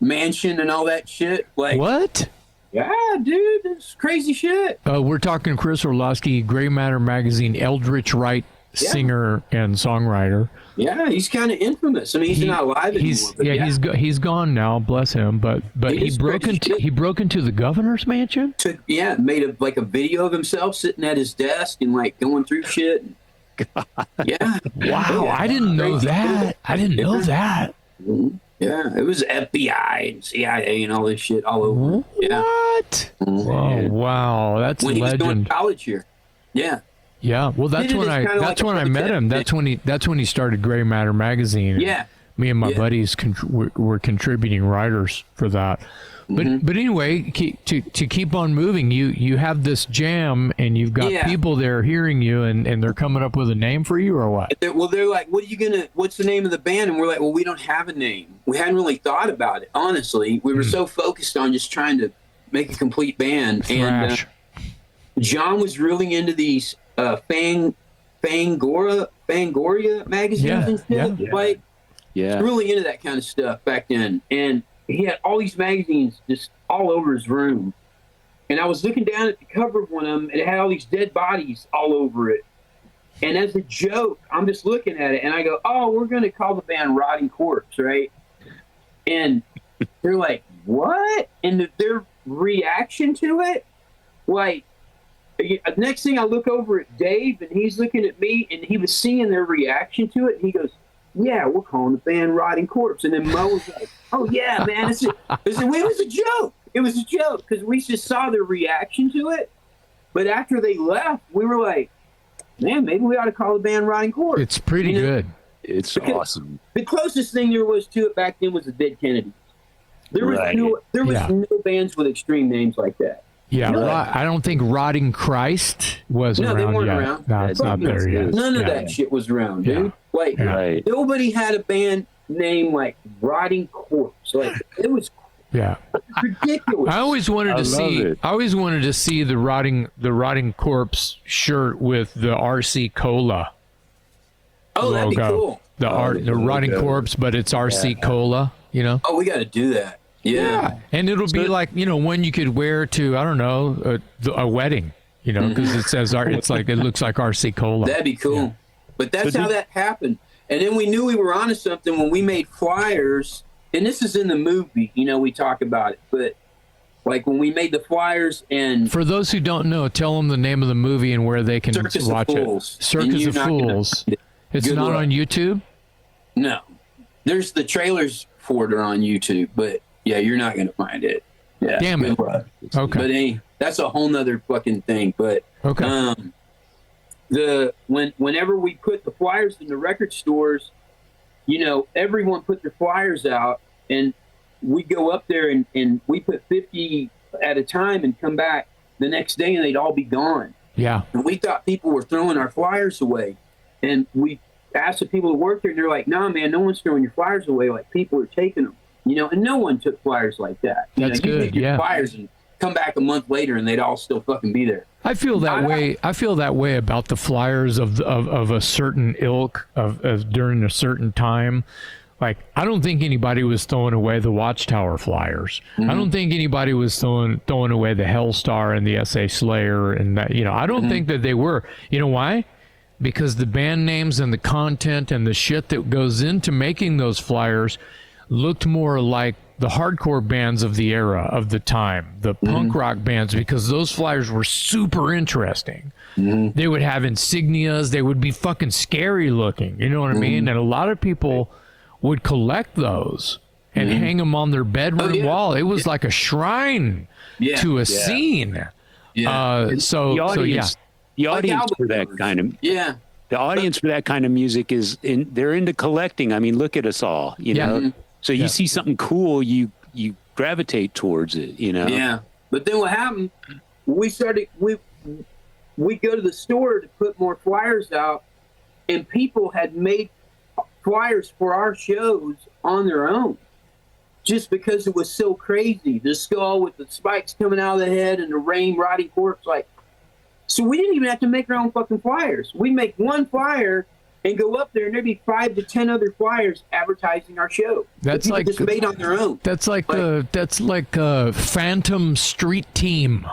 mansion and all that shit. Like, what? Yeah, dude, it's crazy shit. We're talking Chris Orlowski, Gray Matter Magazine, Eldritch Wright singer and songwriter. Yeah, he's kind of infamous. I mean, he's not alive anymore. He's gone now, bless him. But he broke into the governor's mansion. Made a video of himself sitting at his desk and like going through shit. God. Yeah. Wow, I didn't know that. Mm-hmm. Yeah, it was FBI and CIA and all this shit all over. Yeah. What? Mm-hmm. Oh, wow, that's when a legend. He was going to college here. Yeah. Yeah, well, that's when I met him. That's when he started Gray Matter Magazine. Yeah, me and my buddies were contributing writers for that. But anyway, to keep on moving, you have this jam and you've got people there hearing you and they're coming up with a name for you or what? They're like, what's the name of the band? And we're like, well, we don't have a name. We hadn't really thought about it, honestly. We were so focused on just trying to make a complete band. Thrash. And John was really into these Fangoria magazines and shit. Like, really into that kind of stuff back then. And he had all these magazines just all over his room. And I was looking down at the cover of one of them, and it had all these dead bodies all over it. And as a joke, I'm just looking at it, and I go, oh, we're going to call the band Rotting Corpse, right? And they're like, what? And their reaction to it, like, next thing I look over at Dave, and he's looking at me, and he was seeing their reaction to it, and he goes, yeah, we're calling the band Rotting Corpse. And then Mo was like, oh yeah, man, it was a joke. It was a joke because we just saw their reaction to it. But after they left, we were like, man, maybe we ought to call the band Rotting Corpse. It's pretty good. It's awesome. The closest thing there was to it back then was the Dead Kennedys. There was no bands with extreme names like that. Yeah, I don't think Rotting Christ was around they weren't yet. around. No, it's not there yet. None of that shit was around, dude. Like, nobody had a band named like Rotting Corpse. Like, it was ridiculous. I always wanted to see the Rotting Corpse shirt with the RC Cola. Oh, logo. That'd be cool. The Rotting Corpse, but it's RC Cola, you know? Oh, we got to do that. Yeah. And it'll be like, you know, one you could wear to, I don't know, a wedding, you know, because it says, it's like, it looks like RC Cola. That'd be cool. Yeah. But that's how that happened. And then we knew we were onto something when we made flyers. And this is in the movie, you know, we talk about it. But like when we made the flyers and... For those who don't know, tell them the name of the movie and where they can watch it. Circus of Fools. It's not on YouTube? No. There's the trailers for it are on YouTube, but yeah, you're not going to find it. Yeah. Damn it. Okay. But hey, that's a whole nother fucking thing. But whenever we put the flyers in the record stores, you know, everyone put their flyers out and we go up there and we put 50 at a time and come back the next day and they'd all be gone. Yeah. And we thought people were throwing our flyers away. And we asked the people who work there and they're like, nah, man, no one's throwing your flyers away. Like, people are taking them. You know, and no one took flyers like that. That's good. You make your flyers and come back a month later, and they'd all still fucking be there. I feel that way. I feel that way about the flyers of a certain ilk of during a certain time. Like, I don't think anybody was throwing away the Watchtower flyers. I don't think anybody was throwing away the Hellstar and the SA Slayer and that. You know, I don't think that they were. You know why? Because the band names and the content and the shit that goes into making those flyers looked more like the hardcore bands of the era, of the time, the punk rock bands, because those flyers were super interesting. They would have insignias. They would be fucking scary looking. You know what I mean? And a lot of people would collect those and hang them on their bedroom wall. It was like a shrine to a scene. The audience for that kind of the audience for that kind of music they're into collecting. I mean, look at us all, you know. So you see something cool, you gravitate towards it, you know. Yeah. But then what happened? We go to the store to put more flyers out, and people had made flyers for our shows on their own, just because it was so crazy. The skull with the spikes coming out of the head and the rain, Rotting Corpse, like. So we didn't even have to make our own fucking flyers. We'd make one flyer and go up there, and there'd be 5 to 10 other flyers advertising our show. That's like just made on their own. That's like a Phantom Street Team.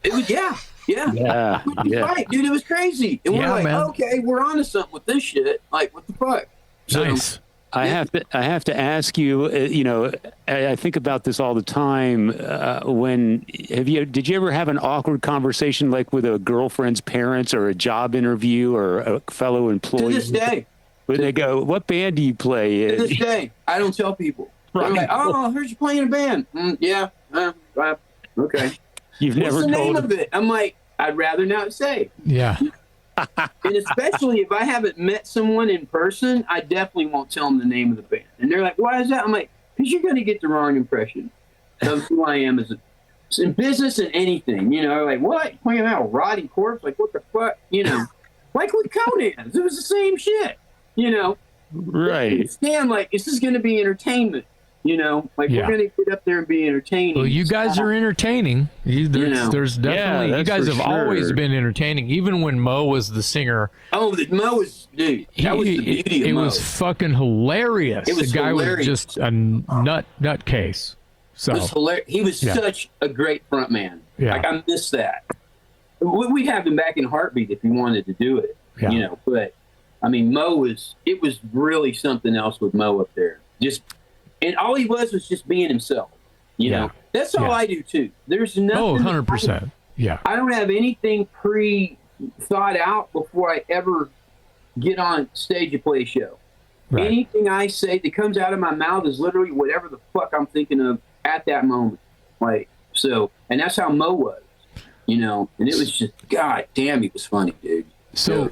It was right, dude. It was crazy, and we're like, okay, we're onto something with this shit. Like, what the fuck? So, nice. I have to ask you. You know, I think about this all the time. Did you ever have an awkward conversation like with a girlfriend's parents or a job interview or a fellow employee? To this day, when they go, "What band do you play?" To this day, I don't tell people. Right. They're like, "Oh, I heard you playing in a band." Okay. You've What's never the told name of it? I'm like, I'd rather not say. Yeah. And especially if I haven't met someone in person, I definitely won't tell them the name of the band. And they're like, why is that? I'm like, because you're going to get the wrong impression of who I am in business and anything. You know, like, what? Playing out Rotting Corpse? Like, what the fuck? You know, like with Conan, it was the same shit. You know, right? Stand like, this is going to be entertainment. You know, like we're going to get up there and be entertaining. Well, you guys are entertaining. There's definitely, you guys have always been entertaining, even when Mo was the singer. Oh, Mo was, dude, that was the beauty of Mo. It was fucking hilarious. The guy was just a nutcase. So it was hilarious. He was such a great front man. Yeah. Like, I miss that. We'd have him back in a heartbeat if he wanted to do it. Yeah. You know, but I mean, it was really something else with Mo up there. And all he was just being himself. You know, that's all I do too. There's nothing. Oh, 100%. Yeah. I don't have anything thought out before I ever get on stage to play a show. Right. Anything I say that comes out of my mouth is literally whatever the fuck I'm thinking of at that moment. Like, so, and that's how Mo was, you know, and it was just, God damn, he was funny, dude. So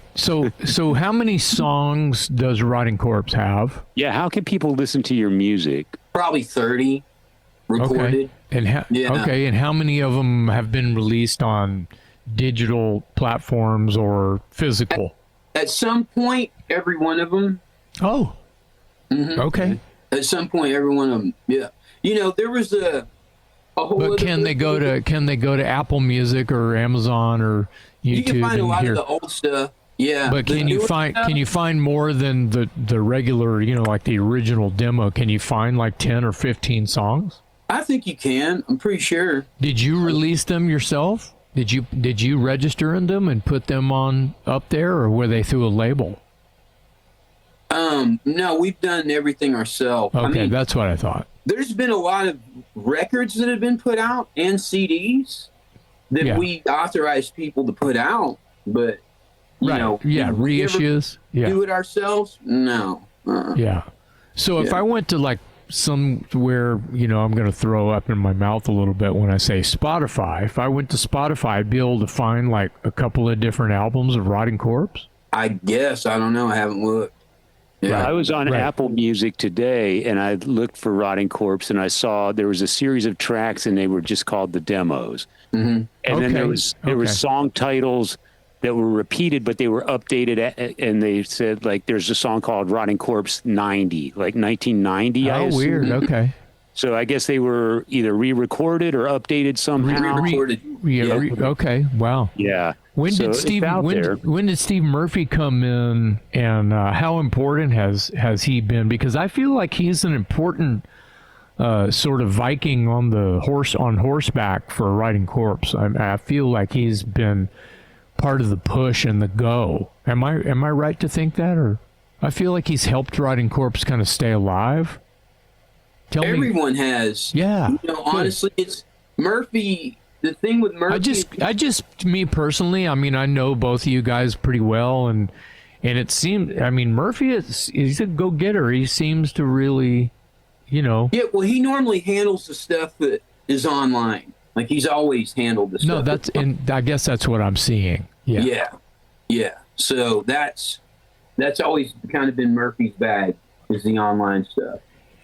how many songs does Rotting Corpse have? Yeah, how can people listen to your music? Probably 30 recorded. Okay. And how many of them have been released on digital platforms or physical? At some point, every one of them. Oh. Mm-hmm. Okay. At some point, every one of them. Yeah. You know, there was a whole. But can they go to Apple Music or Amazon or YouTube? You can find a lot of the old stuff. Yeah. But can you find more than the regular, you know, like the original demo? Can you find like 10 or 15 songs? I think you can. I'm pretty sure. Did you release them yourself? Did you register in them and put them on up there, or were they through a label? No, we've done everything ourselves. Okay, I mean, that's what I thought. There's been a lot of records that have been put out and CDs that we authorized people to put out, but you know, reissues. Do it ourselves? No. Yeah. So if I went to like somewhere, you know, I'm going to throw up in my mouth a little bit when I say Spotify. If I went to Spotify, I'd be able to find like a couple of different albums of Rotting Corpse. I guess. I don't know. I haven't looked. Yeah, I was on Apple Music today, and I looked for Rotting Corpse, and I saw there was a series of tracks, and they were just called the demos. Mm-hmm. And then there was song titles that were repeated, but they were updated, and they said, like, there's a song called Rotting Corpse 90, like 1990. Oh, weird. Okay. So I guess they were either re-recorded or updated somehow. Re-recorded. Okay. Wow. Yeah. When did Steve Murphy come in, and how important has he been? Because I feel like he's an important sort of Viking on horseback for Rotting Corpse. I feel like he's been part of the push and the go. Am I right to think that, or I feel like he's helped Rotting Corpse kind of stay alive? Everyone has. Yeah. You know, honestly, it's Murphy. The thing with Murphy. I just me personally, I mean, I know both of you guys pretty well, and it seems, I mean, Murphy he's a go-getter. He seems to really, you know. Yeah, well, he normally handles the stuff that is online. Like, he's always handled the stuff. No, and I guess that's what I'm seeing. Yeah. Yeah. So that's always kind of been Murphy's bag, is the online stuff.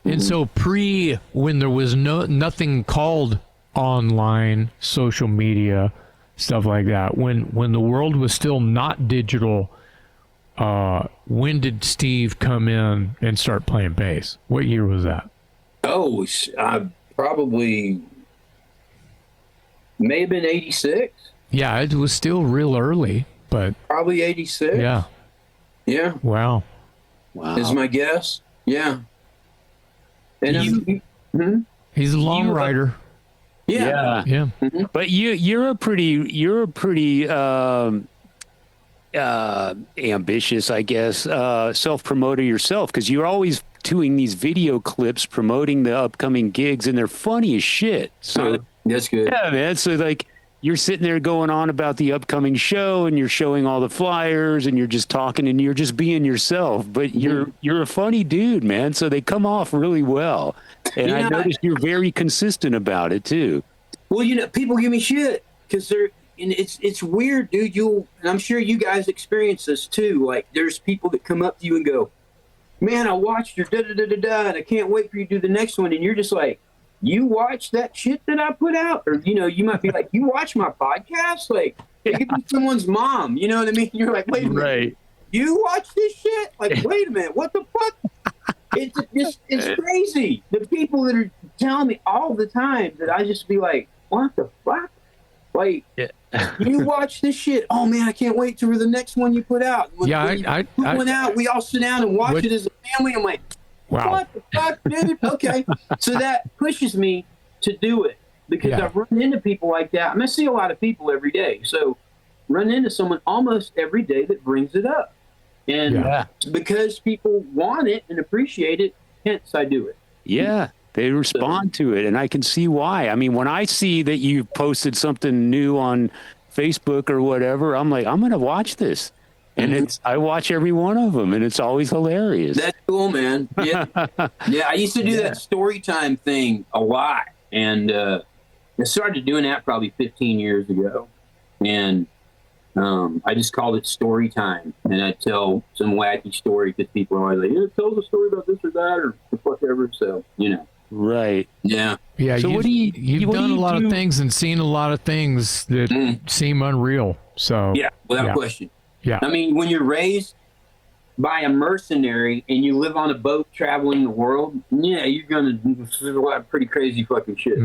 And so when there was nothing called online social media, stuff like that, when the world was still not digital, when did Steve come in and start playing bass? What year was that? Oh, probably may have been 86. Yeah, it was still real early, but probably 86. Yeah. Wow. Is my guess. Yeah. And he's a long rider. Yeah. Mm-hmm. But you're a pretty ambitious, I guess, self-promoter yourself, because you're always doing these video clips promoting the upcoming gigs, and they're funny as shit. So that's good. Yeah, man. So like, you're sitting there going on about the upcoming show, and you're showing all the flyers, and you're just talking, and you're just being yourself. But you're a funny dude, man. So they come off really well. And I noticed you're very consistent about it too. Well, you know, people give me shit because it's weird, dude. And I'm sure you guys experience this too. Like, there's people that come up to you and go, "Man, I watched your and I can't wait for you to do the next one." And you're just like, "You watch that shit that I put out?" Or, you know, you might be like, "You watch my podcast?" Like, it could be someone's mom. You know what I mean? You're like, "Wait a minute, right? You watch this shit?" Like, wait a minute, what the fuck? It's crazy. The people that are telling me all the time that I just be like, "What the fuck?" Like, you watch this shit? Oh man, I can't wait for the next one you put out. When I went out, we all sit down and watch it as a family. I'm like, wow, what the fuck, dude? Okay, so that pushes me to do it because I've run into people like that. I mean, I see a lot of people every day, so run into someone almost every day that brings it up. And because people want it and appreciate it, hence I do it. Yeah, they respond to it, and I can see why. I mean, when I see that you posted something new on Facebook or whatever, I'm like, I'm going to watch this. And I watch every one of them, and it's always hilarious. That's cool, man. Yeah, yeah. I used to do that story time thing a lot, and I started doing that probably 15 years ago, and I just called it story time, and I tell some wacky story because people are always like, "Yeah, tell us a story about this or that or whatever." So Right. Yeah. Yeah. So You've done a lot of things and seen a lot of things that seem unreal. So yeah, without question. Yeah. I mean, when you're raised by a mercenary and you live on a boat traveling the world, yeah, you're gonna do a lot of pretty crazy fucking shit.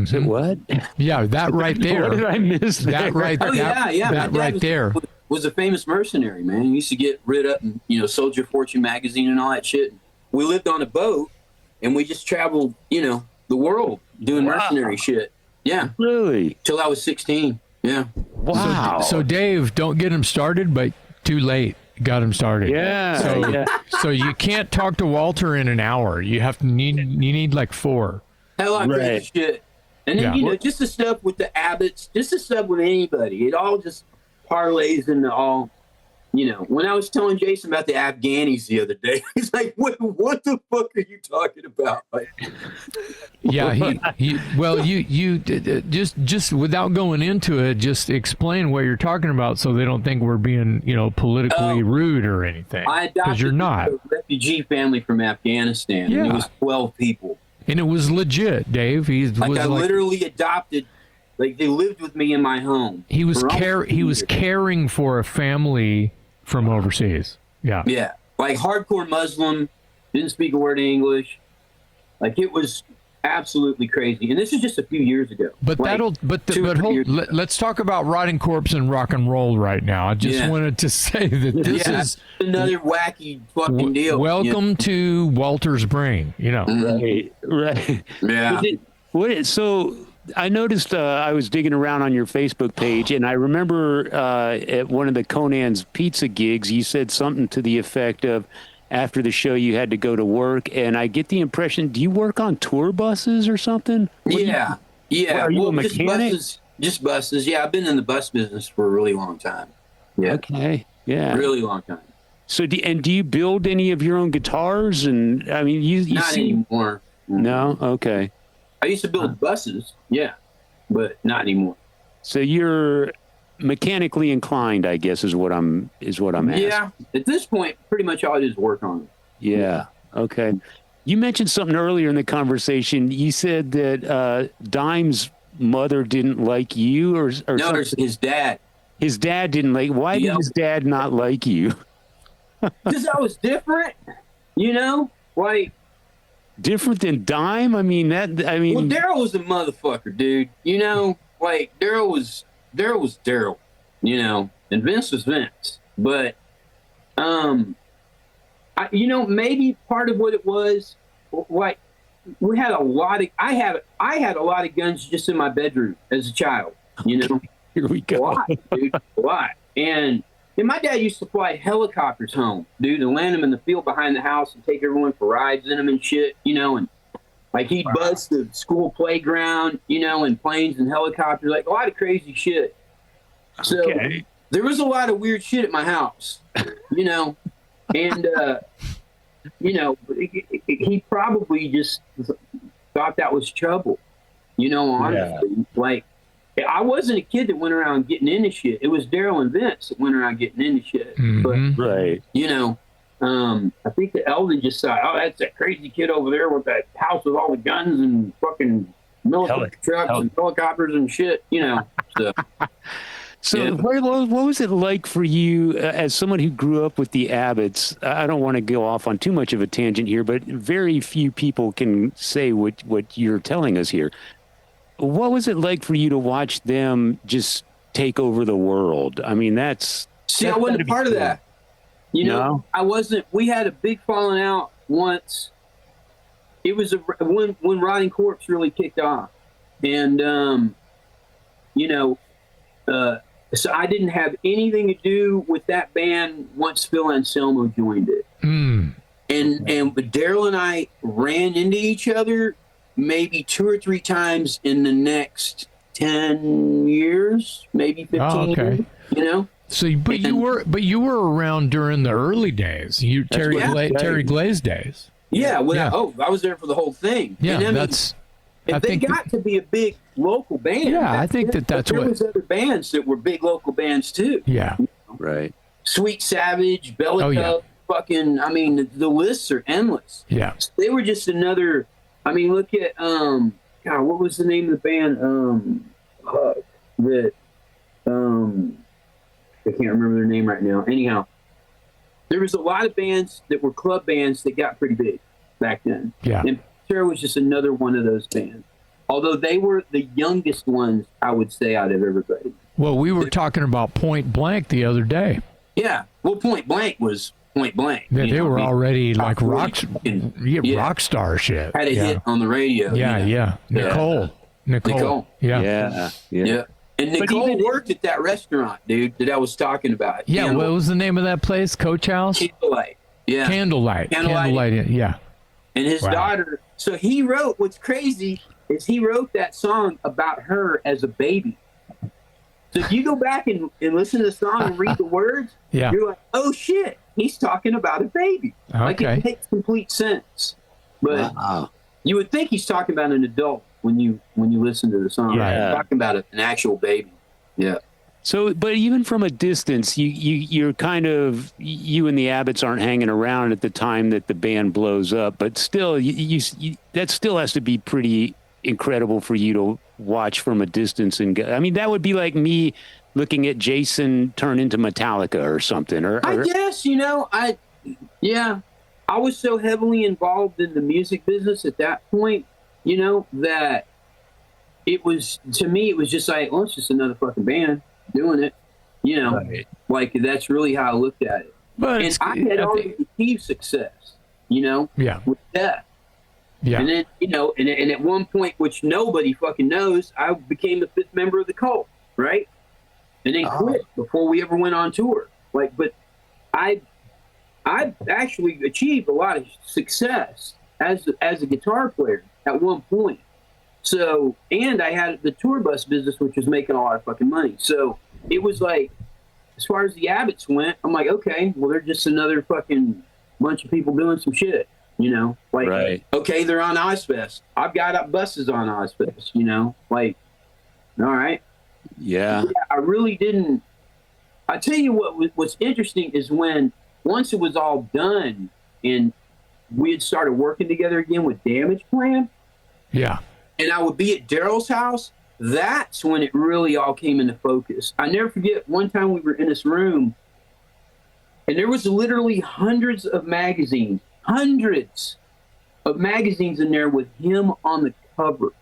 Said what? Yeah, that right there. What did I miss there? Oh yeah. That right there was a famous mercenary, man. He used to get rid of, Soldier Fortune magazine and all that shit. We lived on a boat and we just traveled, the world doing mercenary shit. Yeah. Really? Till I was 16. Yeah. Wow. So Dave, don't get him started, but too late. Got him started. Yeah. So you can't talk to Walter in an hour. You need like 4. Hell, I crazy shit. And then, just the stuff with the Abbotts, just the stuff with anybody. It all just parlays into all, when I was telling Jason about the Afghanis the other day, he's like, what the fuck are you talking about? Like, yeah, you just without going into it, just explain what you're talking about so they don't think we're being, politically rude or anything. I adopted you're not. a refugee family from Afghanistan. Yeah. And it was 12 people. And it was legit, Dave. I literally adopted. Like, they lived with me in my home. He was caring for a family from overseas. Yeah. Yeah. Like, hardcore Muslim, didn't speak a word of English. Like, it was absolutely crazy. And this is just a few years ago. But let's talk about Rotting Corpse and rock and roll right now. I just wanted to say that this is another wacky fucking deal. Welcome to Walter's brain, Right. Yeah. So I noticed I was digging around on your Facebook page, and I remember at one of the Conan's pizza gigs, you said something to the effect of, after the show, you had to go to work, and I get the impression, do you work on tour buses or something? Yeah. Are you a mechanic? Just buses. Yeah, I've been in the bus business for a really long time. Yeah. Okay. Yeah. Really long time. So, do you build any of your own guitars? And I mean, you not anymore. No. Okay. I used to build buses. Yeah, but not anymore. So you're mechanically inclined, I guess, is what I'm asking. Yeah. At this point, pretty much all I do is work on it. Yeah. Okay. You mentioned something earlier in the conversation. You said that Dime's mother didn't like you, or no, his dad. His dad didn't like. Why did his dad not like you? Because I was different. Like. Different than Dime? Well, Daryl was a motherfucker, dude. Like Daryl was Daryl, and Vince was Vince. But maybe part of what it was, like, we had I had a lot of guns just in my bedroom as a child, Here we go. A lot, dude, a lot. And my dad used to fly helicopters home, dude, and land them in the field behind the house and take everyone for rides in them and shit, and like he'd buzz the school playground, and planes and helicopters, like a lot of crazy shit. So there was a lot of weird shit at my house, and, he probably just thought that was trouble, honestly. Yeah. Like, I wasn't a kid that went around getting into shit. It was Daryl and Vince that went around getting into shit. Mm-hmm. But, right. I think the Eldon just said, oh, that's that crazy kid over there with that house with all the guns and fucking military trucks and helicopters and shit, So what was it like for you as someone who grew up with the Abbotts? I don't want to go off on too much of a tangent here, but very few people can say what you're telling us here. What was it like for you to watch them just take over the world? I mean, I wasn't part of that. I wasn't. We had a big falling out once. It was when Rotting Corpse really kicked off, and so I didn't have anything to do with that band once Phil Anselmo joined it. But Daryl and I ran into each other maybe 2 or 3 times in the next 10 years, maybe 15 years, So, but you were around during the early days. Terry Glaze days. Yeah, I was there for the whole thing. Yeah, and they think got to be a big local band. Yeah, I think that's there what. was other bands that were big local bands too. Yeah, right. Sweet Savage, Bellico, Oh, yeah. the lists are endless. Yeah, So they were just another. I mean, look at God, what was the name of the band? I can't remember their name right now. Anyhow, there was a lot of bands that were club bands that got pretty big back then. Yeah. And Sarah was just another one of those bands. Although they were the youngest ones, I would say, out of everybody. Well, we were talking about Point Blank the other day. Yeah. Well, Point Blank was Point Blank. They were already like rock star shit. Had a hit on the radio. Yeah. Nicole. Yeah. And Nicole worked at that restaurant, dude, that I was talking about. Yeah, what was the name of that place? Coach House? Candlelight. Yeah. Candlelight. Yeah. And his daughter, so he wrote, what's crazy is he wrote that song about her as a baby. So if you go back and listen to the song and read the words, you're like, oh shit, he's talking about a baby. Okay. Like it makes complete sense. But you would think he's talking about an adult when you listen to the song. Yeah. He's talking about an actual baby. Yeah. So, but even from a distance, you're kind of, you and the Abbotts aren't hanging around at the time that the band blows up, but still, that still has to be pretty incredible for you to watch from a distance. And I mean, that would be like me looking at Jason turn into Metallica or something. I guess, I was so heavily involved in the music business at that point, that it was, to me, it was just like, well, it's just another fucking band doing it, Right. Like that's really how I looked at it. But and I had already achieved success, with that. Yeah. And then, and at one point, which nobody fucking knows, I became the fifth member of the Cult, right? And then quit before we ever went on tour. But I actually achieved a lot of success as a guitar player at one point. So, and I had the tour bus business, which was making a lot of fucking money. So it was like, as far as the Abbotts went, I'm like, okay, well, they're just another fucking bunch of people doing some shit, Right. Okay, they're on Ozfest. I've got buses on Ozfest, all right. Yeah. I really didn't. I tell you what's interesting is once it was all done and we had started working together again with Damage Plan. Yeah. And I would be at Daryl's house. That's when it really all came into focus. I never forget one time we were in this room and there was literally hundreds of magazines in there with him on the cover,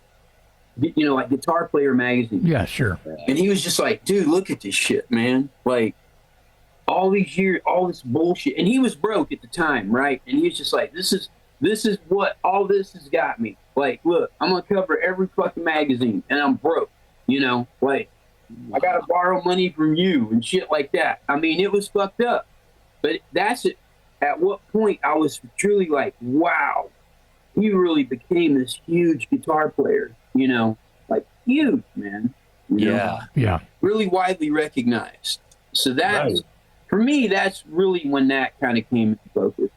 like Guitar Player magazine. Yeah, sure. And he was just like, dude, look at this shit, man. Like all these years, all this bullshit. And he was broke at the time, right? And he was just like, this is what all this has got me. Like, look, I'm going to cover every fucking magazine and I'm broke, like I got to borrow money from you and shit like that. I mean, it was fucked up, but that's it. At what point I was truly like, wow, he really became this huge guitar player, like huge, man. Yeah. Really widely recognized. So that's, for me, that's really when that kind of came into focus.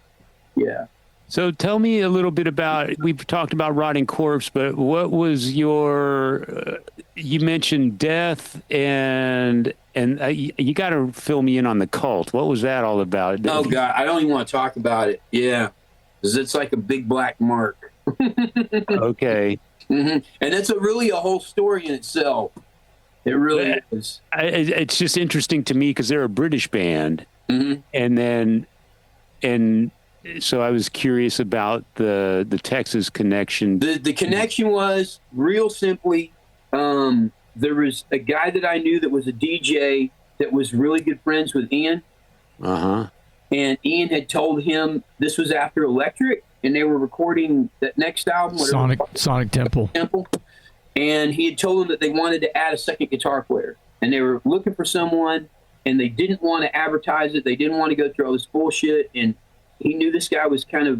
Yeah. So tell me a little bit about, we've talked about Rotting Corpse, but what was your, you mentioned Death and you got to fill me in on the Cult. What was that all about? Oh God, I don't even want to talk about it. Yeah. Because it's like a big black mark. Okay. Mm-hmm. And it's really a whole story in itself. It really is. It's just interesting to me because they're a British band. Mm-hmm. And so I was curious about the Texas connection. The connection was real simply, there was a guy that I knew that was a DJ that was really good friends with Ian. Uh-huh. And Ian had told him, this was after Electric, and they were recording that next album. Sonic Temple. And he had told them that they wanted to add a second guitar player. And they were looking for someone, and they didn't want to advertise it. They didn't want to go through all this bullshit. And he knew this guy was kind of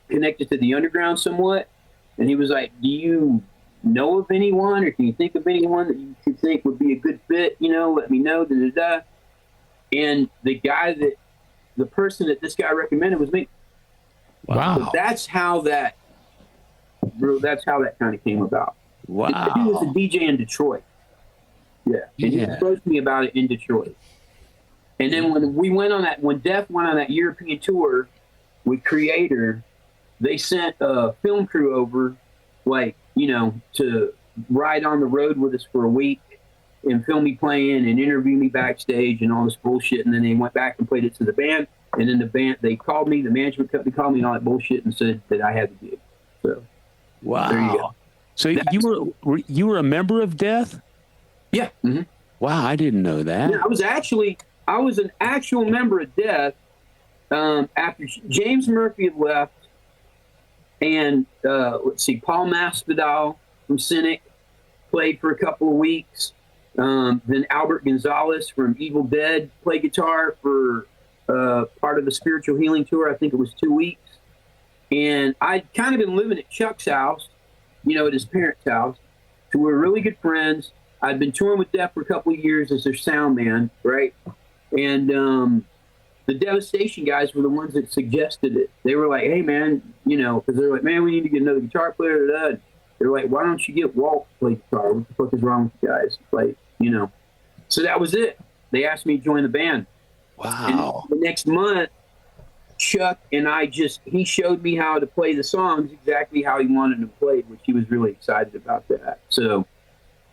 connected to the underground somewhat. And he was like, do you know of anyone, or can you think of anyone that you could think would be a good fit? Let me know. And the person that this guy recommended was me. Wow. So that's how that kind of came about. Wow. He was a DJ in Detroit. Yeah. And he approached me about it in Detroit. And then when Def went on that European tour with Creator, they sent a film crew over, to ride on the road with us for a week and film me playing and interview me backstage and all this bullshit. And then they went back and played it to the band. And then the band, they called me, the management company called me and all that bullshit and said that I had the gig. So, wow. There you go. So you were a member of Death? Yeah. Mm-hmm. Wow, I didn't know that. Yeah, I was an actual member of Death after James Murphy had left, and Paul Masvidal from Cynic played for a couple of weeks. Then Albert Gonzalez from Evil Dead played guitar for part of the Spiritual Healing Tour. I think it was 2 weeks. And I'd kind of been living at Chuck's house, at his parents' house. So we were really good friends. I'd been touring with Def for a couple of years as their sound man, right? And the Devastation guys were the ones that suggested it. They were like, hey, man, because they're like, man, we need to get another guitar player. They're like, why don't you get Walt to play guitar? What the fuck is wrong with you guys? So that was it. They asked me to join the band. Wow. And the next month, Chuck and he showed me how to play the songs exactly how he wanted them played, which he was really excited about that. So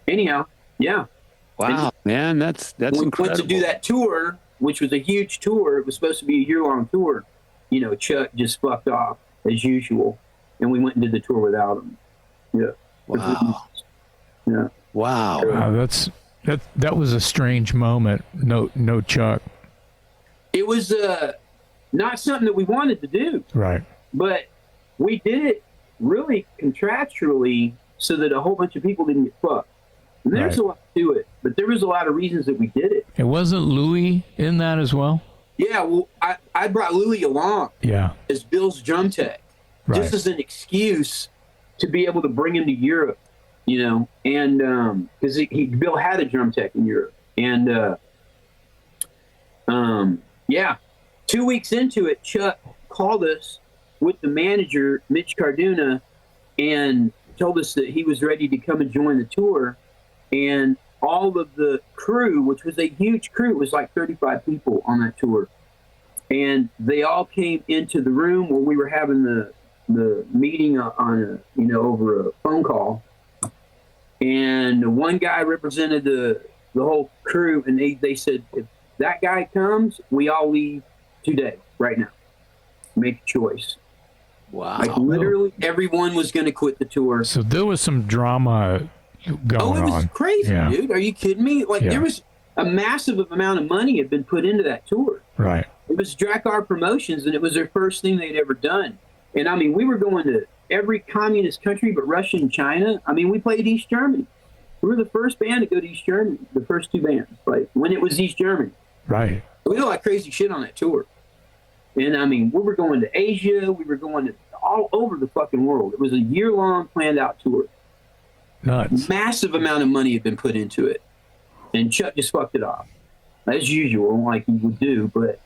anyhow, yeah. Wow, man, that's incredible. We went to do that tour, which was a huge tour. It was supposed to be a year-long tour. Chuck just fucked off as usual, and we went and did the tour without him. Yeah. Wow. Yeah. Wow. Wow, that was a strange moment. No Chuck. It was not something that we wanted to do. Right. But we did it really contractually so that a whole bunch of people didn't get fucked. And there's a lot to it, but there was a lot of reasons that we did it. It wasn't Louis in that as well? Yeah, well, I brought Louis along as Bill's drum tech, just as an excuse to be able to bring him to Europe, and because Bill had a drum tech in Europe. And 2 weeks into it, Chuck called us with the manager, Mitch Carduna, and told us that he was ready to come and join the tour. And all of the crew, which was a huge crew, it was like 35 people on that tour. And they all came into the room where we were having the meeting on over a phone call. And one guy represented the whole crew, and they said, if that guy comes, we all leave today, right now. Make a choice. Wow. Like literally everyone was going to quit the tour. So there was some drama going on. Oh, it was crazy, Yeah. dude. Are you kidding me? Like there was a massive amount of money had been put into that tour. Right. It was Drakkar Promotions, and it was their first thing they'd ever done. And I mean, we were going to every communist country but Russia and China. I mean, we played East Germany. We were the first band to go to East Germany, the first two bands, like when it was East Germany. Right. We did a lot of crazy shit on that tour. And I mean, we were going to Asia. We were going to all over the fucking world. It was a year-long planned out tour. Nuts. Massive amount of money had been put into it. And Chuck just fucked it off. As usual, like he would do. But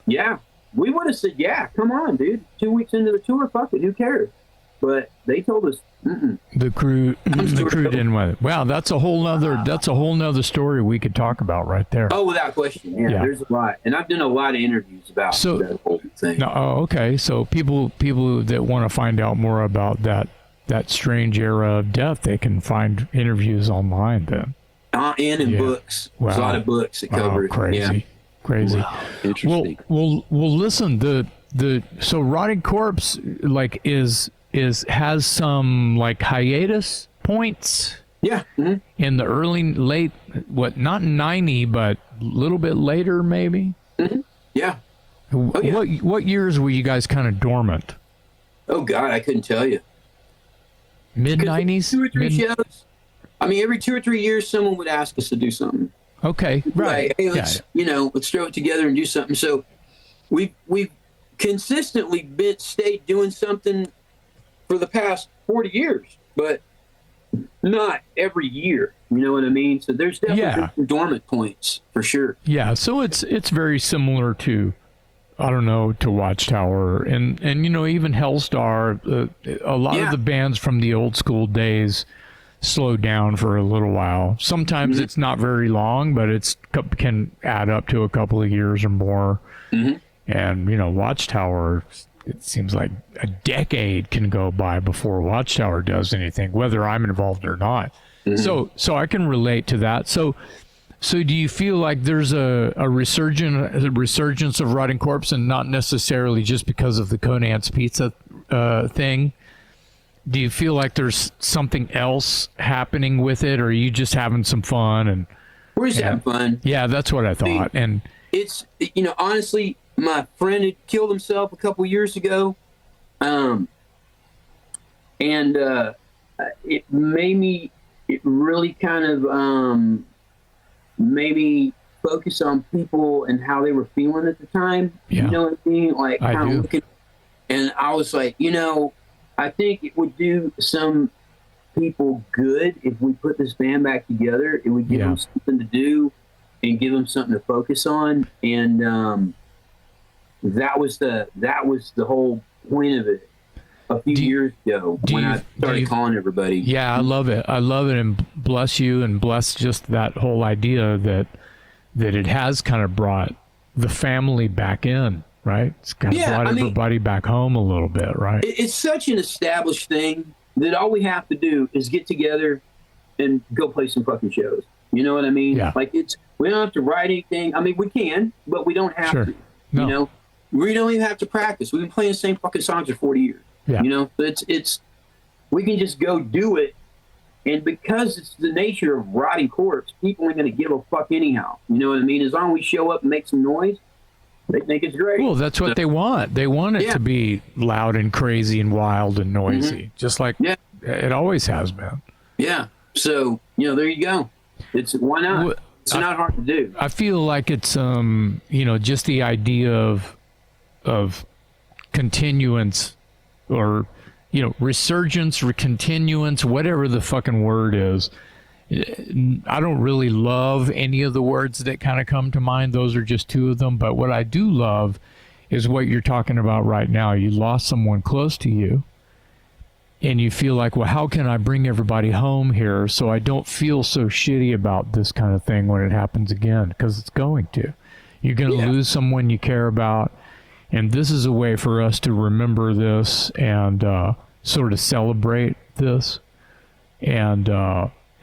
yeah, we would have said, yeah, come on, dude. 2 weeks into the tour, fuck it, who cares? But they told us, The crew didn't want it. Wow, that's a whole nother story we could talk about right there. Oh, without question. Yeah, there's a lot. And I've done a lot of interviews about that whole thing. No, okay. So people that want to find out more about that strange era of death, they can find interviews online then. And in books. Wow. There's a lot of books that cover it. Crazy. Yeah. Crazy. Wow. Interesting. Well, listen, so Rotting Corpse has some like hiatus points. Yeah. Mm-hmm. In the late, not 90, but a little bit later, maybe. Mm-hmm. Yeah. Oh, yeah. What years were you guys kind of dormant? Oh God, I couldn't tell you. Mid 90s. 2 or 3 shows. I mean, every 2 or 3 years, someone would ask us to do something. Okay, right. Like, hey, let's throw it together and do something. So we've consistently stayed doing something for the past 40 years. But not every year. You know what I mean? So there's definitely some dormant points for sure. Yeah. So it's very similar to, I don't know, to Watchtower and you know, even Hellstar. A lot of the bands from the old school days slowed down for a little while. Sometimes it's not very long, but it's can add up to a couple of years or more. And you know, Watchtower, it seems like a decade can go by before Watchtower does anything, whether I'm involved or not. So I can relate to that. So do you feel like there's a resurgence of Rotting Corpse, and not necessarily just because of the Conant's Pizza thing? Do you feel like there's something else happening with it, or are you just having some fun? And we're just having fun. Yeah, that's what I thought. And it's, you know, honestly, my friend had killed himself a couple years ago, and it made me. It really kind of made me focus on people and how they were feeling at the time. Yeah. You know what I mean? Like, I kind do. of looking, and I was like, you know, I think it would do some people good if we put this band back together. It would give them something to do and give them something to focus on. And that was the whole point of it a few years ago when I started calling everybody. Yeah, I love it. I love it, and bless you, and bless just that whole idea that it has kind of brought the family back in, right? It's kind of brought everybody back home a little bit, right? It's such an established thing that all we have to do is get together and go play some fucking shows. You know what I mean? Yeah. Like, we don't have to write anything. I mean, we can, but we don't have to. No. You know, we don't even have to practice. We've been playing the same fucking songs for 40 years. Yeah. You know, it's we can just go do it, and because it's the nature of Rotting Corpse, people ain't gonna give a fuck anyhow. You know what I mean? As long as we show up and make some noise, they think it's great. Well, that's what they want. They want it to be loud and crazy and wild and noisy, just like it always has been. Yeah. So, you know, there you go. Why not? Well, it's not hard to do. I feel like it's you know, just the idea of continuance, or you know, resurgence or continuance, whatever the fucking word is. I don't really love any of the words that kind of come to mind. Those are just two of them. But what I do love is what you're talking about right now. You lost someone close to you, and you feel like, well, how can I bring everybody home here so I don't feel so shitty about this kind of thing when it happens again? Because it's going to. You're going to lose someone you care about, and this is a way for us to remember this and sort of celebrate this. And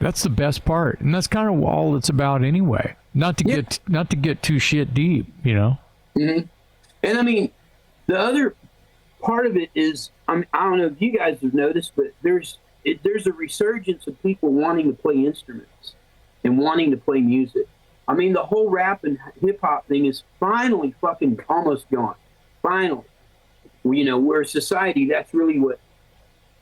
that's the best part, and that's kind of all it's about anyway. Not to get too shit deep, you know. And I mean, the other part of it is, I don't know if you guys have noticed, but there's a resurgence of people wanting to play instruments and wanting to play music. I mean, the whole rap and hip hop thing is finally fucking almost gone. Finally, you know, we're a society, that's really what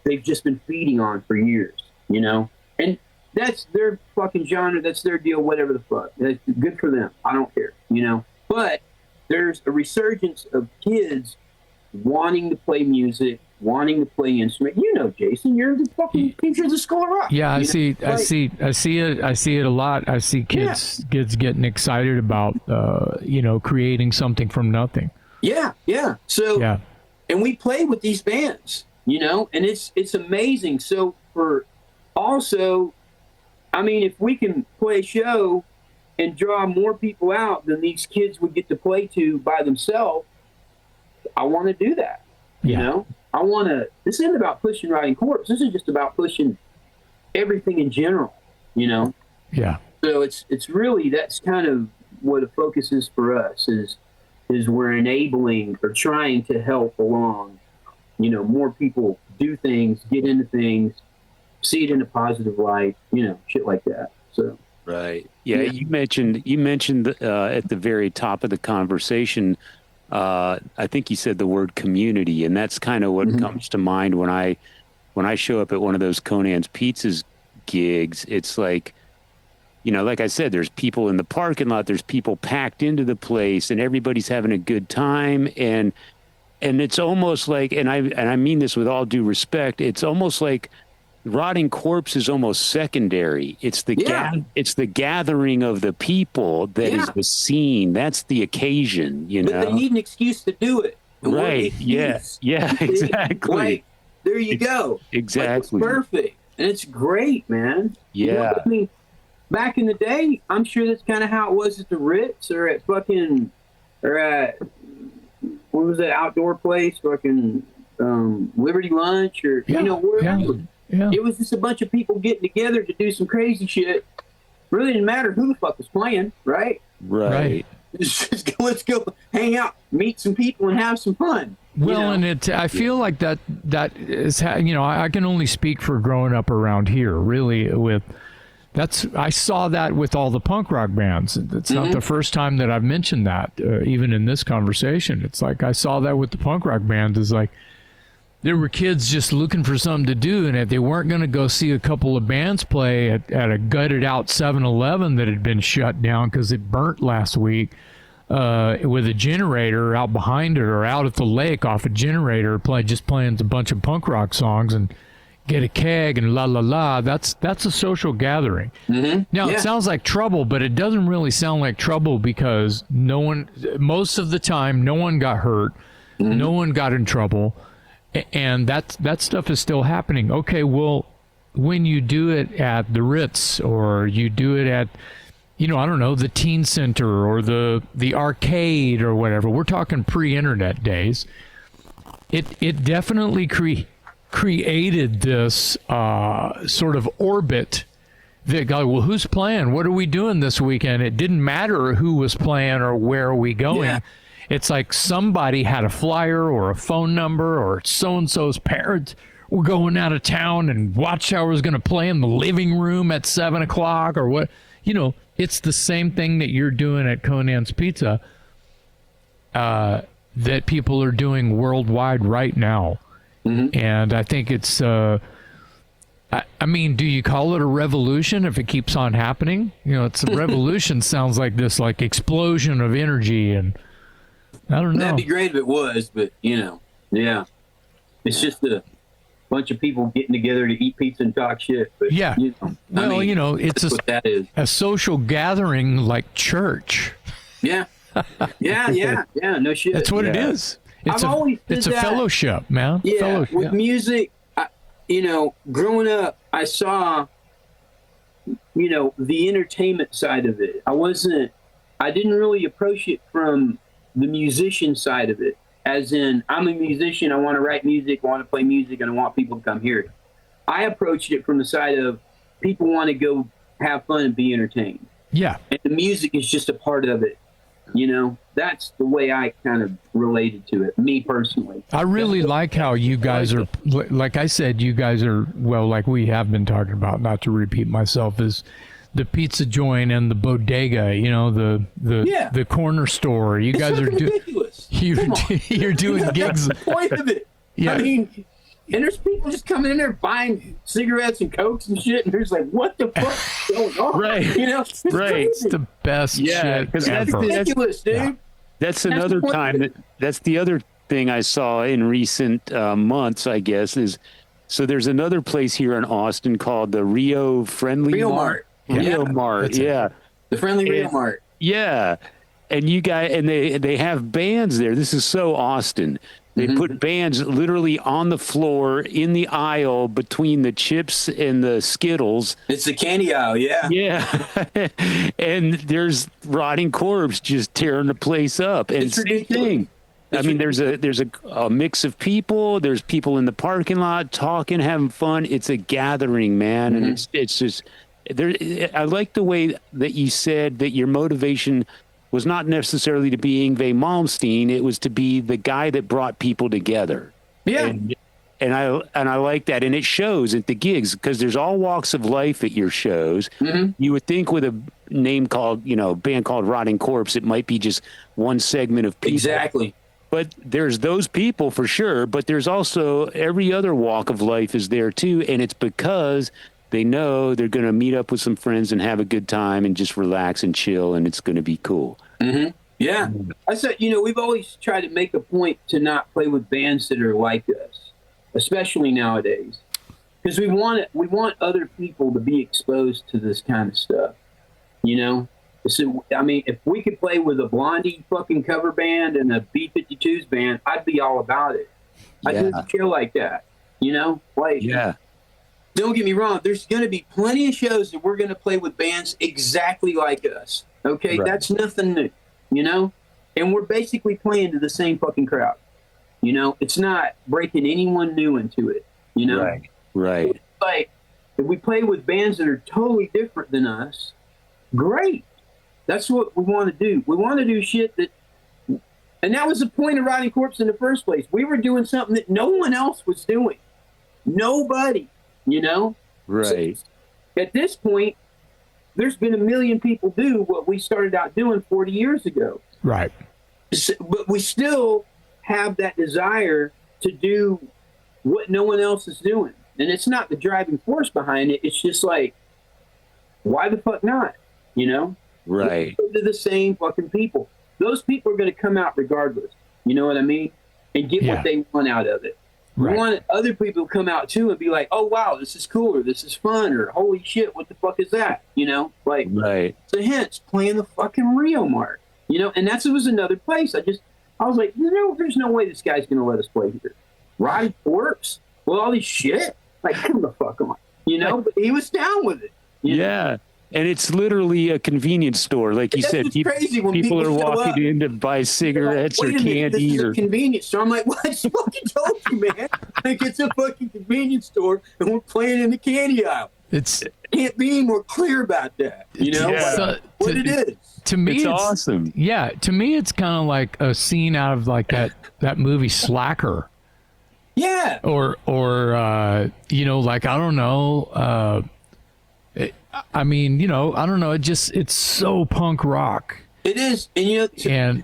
they've just been feeding on for years, you know, and that's their fucking genre, that's their deal, whatever the fuck. That's good for them. I don't care, you know. But there's a resurgence of kids wanting to play music, wanting to play instrument. You know, Jason, you're the fucking teacher of the School of Rock. Yeah, I see it a lot. I see kids getting excited about you know, creating something from nothing. Yeah. So, and we play with these bands, you know, and it's amazing. So for also, I mean, if we can play a show and draw more people out than these kids would get to play to by themselves, I want to do that. You know, this isn't about pushing Rotting Corpse. This is just about pushing everything in general, you know? Yeah. So it's really, that's kind of what the focus is for us, is we're enabling or trying to help along, you know, more people do things, get into things, see it in a positive light, you know, shit like that. So. Right. Yeah. You mentioned at the very top of the conversation, I think you said the word community, and that's kind of what comes to mind when I show up at one of those Conan's Pizzas gigs. It's like, you know, like I said, there's people in the parking lot, there's people packed into the place, and everybody's having a good time. And it's almost like, and I mean this with all due respect, it's almost like Rotting Corpse is almost secondary. It's the it's the gathering of the people that is the scene. That's the occasion, you know. But they need an excuse to do it. And right. Yeah. Yeah, exactly. Like, there you go. Exactly. Like, it's perfect. And it's great, man. Yeah. You know, I mean, back in the day, I'm sure that's kind of how it was at the Ritz or at what was that outdoor place? Fucking Liberty Lunch or, you know, wherever. Yeah. It was just a bunch of people getting together to do some crazy shit. Really didn't matter who the fuck was playing, right? Right. Just let's go hang out, meet some people, and have some fun. Well, and I feel like that is, you know, I can only speak for growing up around here, really. I saw that with all the punk rock bands. It's not the first time that I've mentioned that, even in this conversation. It's like I saw that with the punk rock bands. It's like there were kids just looking for something to do, and if they weren't going to go see a couple of bands play at a gutted out 7-Eleven that had been shut down because it burnt last week, with a generator out behind it or out at the lake off a generator, just playing a bunch of punk rock songs and get a keg and la la la. That's a social gathering. Now it sounds like trouble, but it doesn't really sound like trouble because most of the time, no one got hurt, no one got in trouble. And that stuff is still happening. Okay, well, when you do it at the Ritz or you do it at, you know, I don't know, the teen center or the arcade or whatever, we're talking pre-internet days, it definitely created this sort of orbit that got, well, who's playing? What are we doing this weekend? It didn't matter who was playing or where are we going. Yeah. It's like somebody had a flyer or a phone number or so-and-so's parents were going out of town and Watchtower was going to play in the living room at 7 o'clock or what. You know, it's the same thing that you're doing at Conan's Pizza that people are doing worldwide right now. And I think it's, I mean, do you call it a revolution if it keeps on happening? You know, it's a revolution sounds like this, like explosion of energy and I don't know. That'd be great if it was, but, you know, yeah. It's just a bunch of people getting together to eat pizza and talk shit. But, yeah. You know, well, you know, it's what that is. A social gathering like church. Yeah. Yeah, no shit. That's what it is. It's a fellowship, man. Yeah, fellowship. With music, you know, growing up, I saw, you know, the entertainment side of it. I didn't really approach it from the musician side of it, as in, I'm a musician, I want to write music, I want to play music, and I want people to come hear it. I approached it from the side of people want to go have fun and be entertained. Yeah. And the music is just a part of it. You know, that's the way I kind of related to it, me personally. I really like how you guys are, like I said, you guys are, well, like we have been talking about, not to repeat myself, is the pizza joint and the bodega, you know, the corner store. You guys are ridiculous. You're doing gigs. That's the point of it. Yeah. I mean, and there's people just coming in there buying cigarettes and cokes and shit, and they're just like, "What the fuck is going on?" Right. You know, it's right. It's the best shit that's ever. ridiculous, dude. Yeah. That's another time. That's the other thing I saw in recent months, I guess, is so there's another place here in Austin called the Rio Mart. Rio Mart, yeah. The Friendly Rio Mart. Yeah. And you guys, and they have bands there. This is so Austin. They put bands literally on the floor in the aisle between the chips and the Skittles. It's the candy aisle, yeah. Yeah. And there's Rotting Corpse just tearing the place up. And it's same thing. I mean, there's a mix of people. There's people in the parking lot talking, having fun. It's a gathering, man. And it's just... I like the way that you said that your motivation was not necessarily to be Yngwie Malmsteen. It was to be the guy that brought people together. Yeah. And I like that. And it shows at the gigs because there's all walks of life at your shows. You would think with a name called, you know, band called Rotting Corpse, it might be just one segment of people. Exactly. But there's those people for sure. But there's also every other walk of life is there too. And it's because they know they're going to meet up with some friends and have a good time and just relax and chill, and it's going to be cool. Yeah. I said, you know, we've always tried to make a point to not play with bands that are like us, especially nowadays. because we want other people to be exposed to this kind of stuff, you know. So I mean, if we could play with a Blondie fucking cover band and a B-52s band, I'd be all about it. I'd do a show like that, you know. Like, don't get me wrong. There's going to be plenty of shows that we're going to play with bands exactly like us. Okay, that's nothing new, you know. And we're basically playing to the same fucking crowd. You know, it's not breaking anyone new into it, you know? Right. It's like, if we play with bands that are totally different than us, great. That's what we want to do. We want to do shit that, and that was the point of Rotting Corpse in the first place. We were doing something that no one else was doing. Nobody, you know? Right. So at this point, there's been a million people do what we started out doing 40 years ago. Right. So, but we still have that desire to do what no one else is doing. And it's not the driving force behind it. It's just like, why the fuck not? You know? Right. They're the same fucking people. Those people are going to come out regardless. You know what I mean? And get what they want out of it. Right. We want other people to come out too and be like, oh, wow, this is cool, or this is fun, or holy shit, what the fuck is that? You know? Like, so hence, playing the fucking Rio Mart. You know? And it was another place. I was like, you know, there's no way this guy's going to let us play here. Rotting Corpse? Well, all this shit? Like, come the fuck on. You know? But he was down with it. You know? And it's literally a convenience store. Like you said, people are walking in to buy cigarettes or candy. This is a convenience store. I'm like, well, I just fucking told you, man. Like, it's a fucking convenience store, and we're playing in the candy aisle. Can't be any more clear about that. You know? What it is. To me, it's awesome. Yeah, to me, it's kind of like a scene out of like that movie Slacker. Yeah. Or you know, like, I don't know. I mean, you know, I don't know. It's so punk rock. It is, and you know,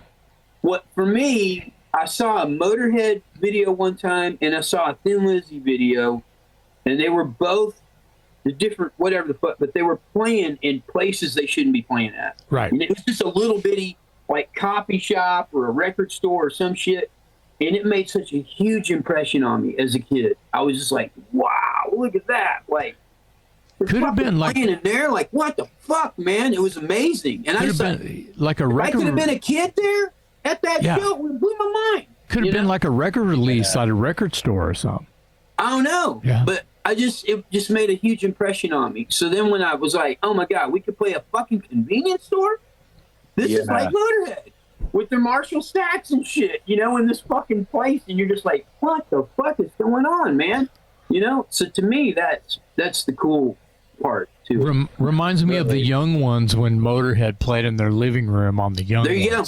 what for me, I saw a Motorhead video one time, and I saw a Thin Lizzy video, and they were both the different whatever the fuck, but they were playing in places they shouldn't be playing at. Right. And it was just a little bitty like coffee shop or a record store or some shit, and it made such a huge impression on me as a kid. I was just like, wow, look at that, like. Could have been like in there, like what the fuck, man! It was amazing, and I just like a record. I could have been a kid there at that show. It blew my mind. Could have been like a record release at a record store or something. I don't know, but it just made a huge impression on me. So then when I was like, oh my god, we could play a fucking convenience store. This is like Motorhead with their Marshall stacks and shit, you know, in this fucking place, and you're just like, what the fuck is going on, man? You know. So to me, that's the cool part too. Reminds me of the Young Ones when Motorhead played in their living room on the Young Ones. There you go.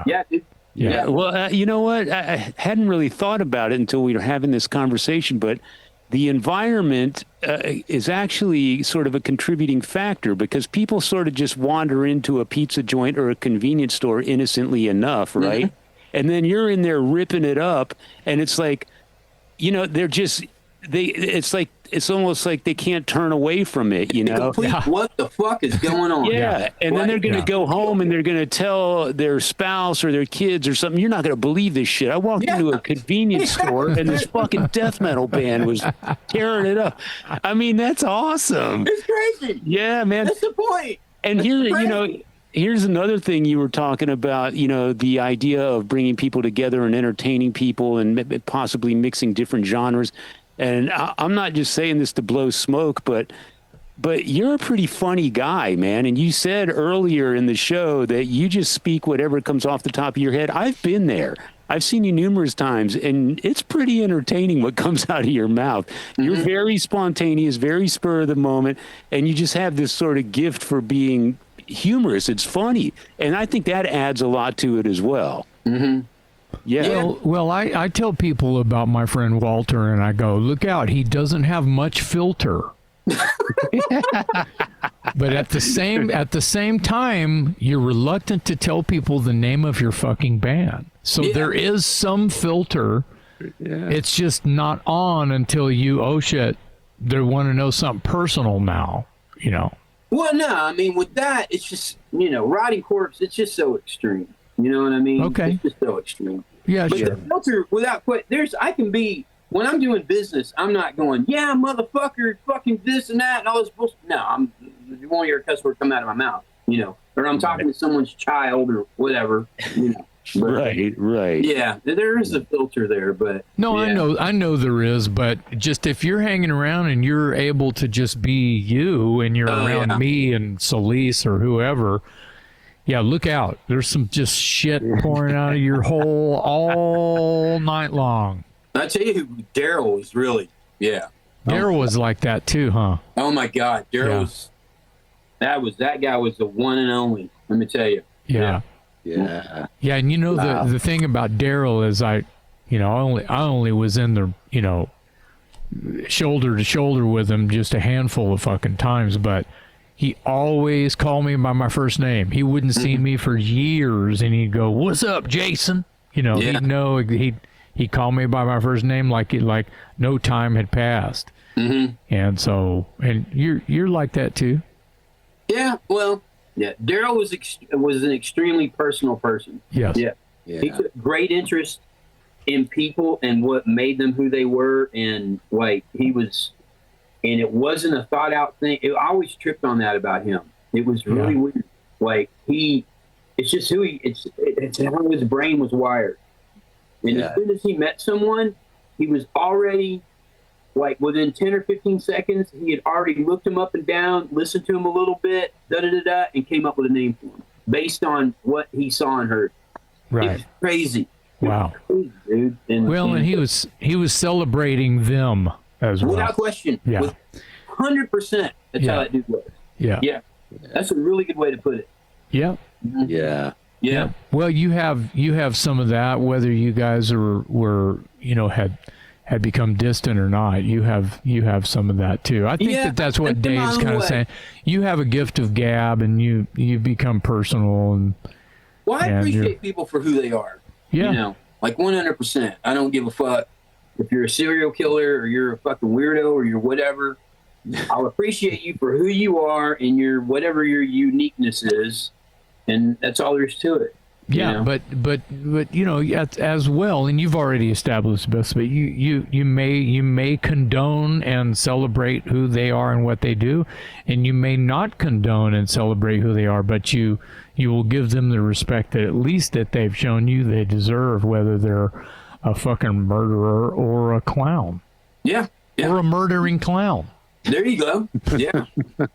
Yeah, dude. Yeah. Well, you know what? I hadn't really thought about it until we were having this conversation, but the environment is actually sort of a contributing factor, because people sort of just wander into a pizza joint or a convenience store innocently enough, right? Mm-hmm. And then you're in there ripping it up, and it's like, you know, it's almost like they can't turn away from it, you know? What the fuck is going on? Yeah. And then they're going to go home and they're going to tell their spouse or their kids or something, you're not going to believe this shit. I walked into a convenience store and this fucking death metal band was tearing it up. I mean, that's awesome. It's crazy. Yeah, man. That's the point. And here, you know, here's another thing you were talking about, you know, the idea of bringing people together and entertaining people and possibly mixing different genres. And I'm not just saying this to blow smoke, but you're a pretty funny guy, man. And you said earlier in the show that you just speak whatever comes off the top of your head. I've been there. I've seen you numerous times, and it's pretty entertaining what comes out of your mouth. Mm-hmm. You're very spontaneous, very spur of the moment, and you just have this sort of gift for being humorous. It's funny. And I think that adds a lot to it as well. Mm-hmm. Yeah. Well, I tell people about my friend Walter, and I go, look out, he doesn't have much filter. But at the same time, you're reluctant to tell people the name of your fucking band. So there is some filter. Yeah. It's just not on until you, oh shit, they want to know something personal now, you know. Well, no, I mean, with that, it's just, you know, Rotting Corpse, it's just so extreme. You know what I mean? Okay. It's just so extreme. Yeah, but sure. the filter, without quit, I can be when I'm doing business, I'm not going, yeah, motherfucker, fucking this and that and all this bullshit. No, you won't hear a cuss word come out of my mouth, you know, or I'm talking to someone's child or whatever, you know. But, right. Yeah, there is a filter there, but No, yeah. I know there is, but just if you're hanging around and you're able to just be you and you're around me and Solis or whoever, yeah, look out. There's some just shit pouring out of your hole all night long. I tell you, Daryl was really, Daryl was like that too, huh? Oh my God, Daryl was. That guy was the one and only. Let me tell you. Yeah. And you know the thing about Daryl is I only was in the shoulder to shoulder with him just a handful of fucking times, but he always called me by my first name. He wouldn't see me for years, and he'd go, "What's up, Jason?" You know, he'd know he'd call me by my first name like no time had passed. And so, and you're like that too. Yeah, well, yeah. Daryl was an extremely personal person. Yes. Yeah. He took great interest in people and what made them who they were, and like he was, and it wasn't a thought out thing. I always tripped on that about him. It was really weird. Like it's just who it's how his brain was wired. And as soon as he met someone, he was already, like, within 10 or 15 seconds, he had already looked him up and down, listened to him a little bit, and came up with a name for him based on what he saw and heard. Right. It was crazy. Wow. Crazy, dude. And he was celebrating them as well. without question. Yeah. 100%. That's how that dude was. Yeah. Yeah. That's a really good way to put it. Yeah. Yeah. Well, you have some of that, whether you guys were had become distant or not. You have some of that too. I think that's what Dave's kind of saying. You have a gift of gab, and you become personal. And well, I appreciate people for who they are. Yeah. You know, like 100%. I don't give a fuck if you're a serial killer or you're a fucking weirdo or you're whatever. I'll appreciate you for who you are and your whatever your uniqueness is. And that's all there is to it. Yeah, but as well, and you've already established this, but you may condone and celebrate who they are and what they do, and you may not condone and celebrate who they are, but you will give them the respect that at least that they've shown you they deserve, whether they're a fucking murderer or a clown. Yeah. Or a murdering clown. There you go. Yeah.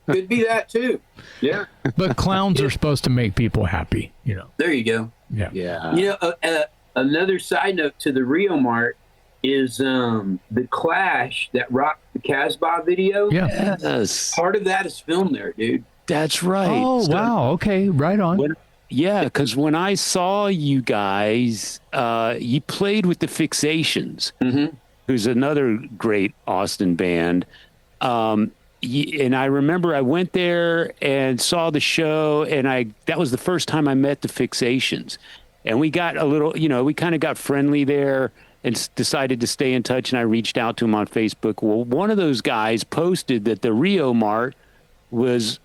Could be that too. Yeah. But clowns are supposed to make people happy, There you go. Yeah. You know, another side note to the Rio Mart is the Clash that rocked the Casbah video. Yeah. Yes. Part of that is filmed there, dude. That's right. Oh, wow. Okay. Right on. Because when I saw you guys, you played with the Fixations, who's another great Austin band. And I remember I went there and saw the show, and that was the first time I met the Fixations. And we got a little, we kind of got friendly there and decided to stay in touch, and I reached out to him on Facebook. Well, one of those guys posted that the Rio Mart was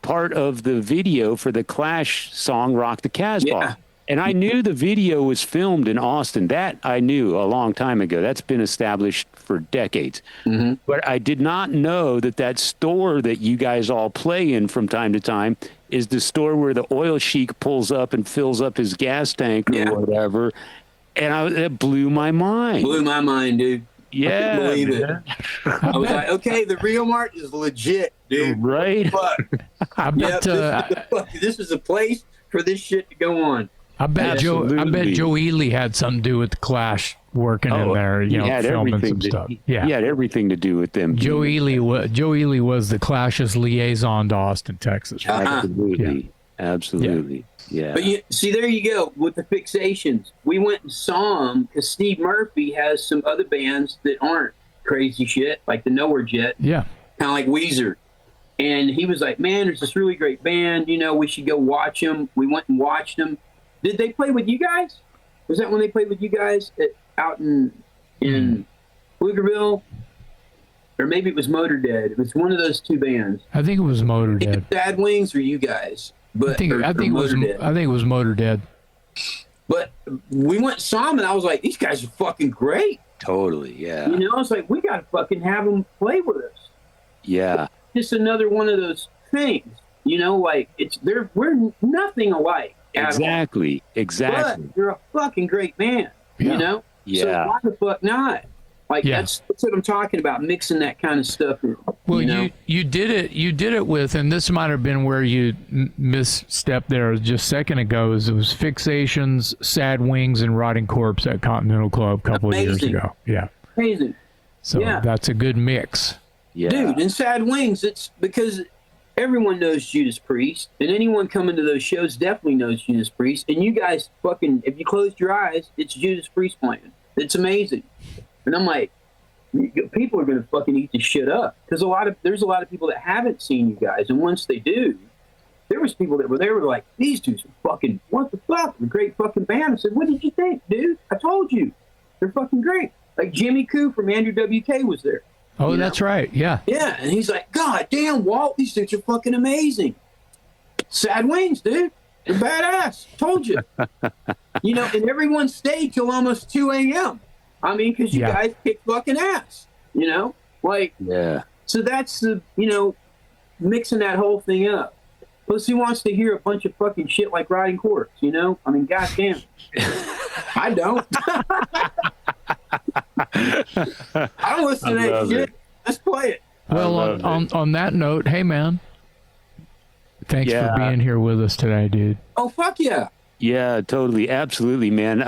part of the video for the Clash song Rock the Casbah. Yeah. And I knew the video was filmed in Austin. That I knew a long time ago. That's been established for decades. But I did not know that store that you guys all play in from time to time is the store where the oil sheik pulls up and fills up his gas tank or whatever. And it blew my mind. Blew my mind, dude. Yeah. I couldn't believe it. I was like, okay, the Rio Mart is legit, dude. Right. Fuck. I bet, this is a place for this shit to go on. I bet Joe Ely had something to do with the Clash working in there, he had filming everything some stuff. He had everything to do with them. Joe Ely was the Clash's liaison to Austin, Texas. Absolutely. Absolutely. Yeah. But see, there you go with the Fixations. We went and saw them because Steve Murphy has some other bands that aren't crazy shit, like the Nowhere Jet. Yeah. Kind of like Weezer. And he was like, man, there's this really great band. We should go watch them. We went and watched them. Did they play with you guys? Was that when they played with you guys out in Pflugerville? Or maybe it was Motorhead. It was one of those two bands. I think it was Motorhead. Bad Wings or you guys? I think it was Motorhead. But we went and saw them, and I was like, these guys are fucking great. Totally. Yeah. You know, it's like, we got to fucking have them play with us. Yeah. Just another one of those things, you know, like we're nothing alike. Exactly. But you're a fucking great man, you know? Yeah. So why the fuck not? Like, that's what I'm talking about, mixing that kind of stuff in. Well, you know? you did it with, and this might have been where you misstepped there just a second ago, is it was Fixations, Sad Wings, and Rotting Corpse at Continental Club a couple of years ago. Yeah. Amazing. So that's a good mix. Yeah. Dude, and Sad Wings, it's because everyone knows Judas Priest, and anyone coming to those shows definitely knows Judas Priest. And you guys fucking, if you closed your eyes, it's Judas Priest playing. It's amazing. And I'm like, people are going to fucking eat this shit up. Because there's a lot of people that haven't seen you guys. And once they do, there was people that were there were like, these dudes are fucking, what the fuck? They're a great fucking band. I said, what did you think, dude? I told you. They're fucking great. Like Jimmy Koo from Andrew WK was there. Oh, that's right. Yeah. Yeah. And he's like, God damn, Walt, these dudes are fucking amazing. Sad Wings, dude. They're badass. Told you. You know, and everyone stayed till almost 2 a.m. I mean, because you guys kick fucking ass, you know? Like, so that's the, you know, mixing that whole thing up. Plus, who wants to hear a bunch of fucking shit like Rotting Corpse, you know? I mean, goddamn. I don't. I don't listen to that shit. Let's play it. Well, on that note, hey, man. Thanks for being here with us today, dude. Oh, fuck yeah. Yeah, totally. Absolutely, man.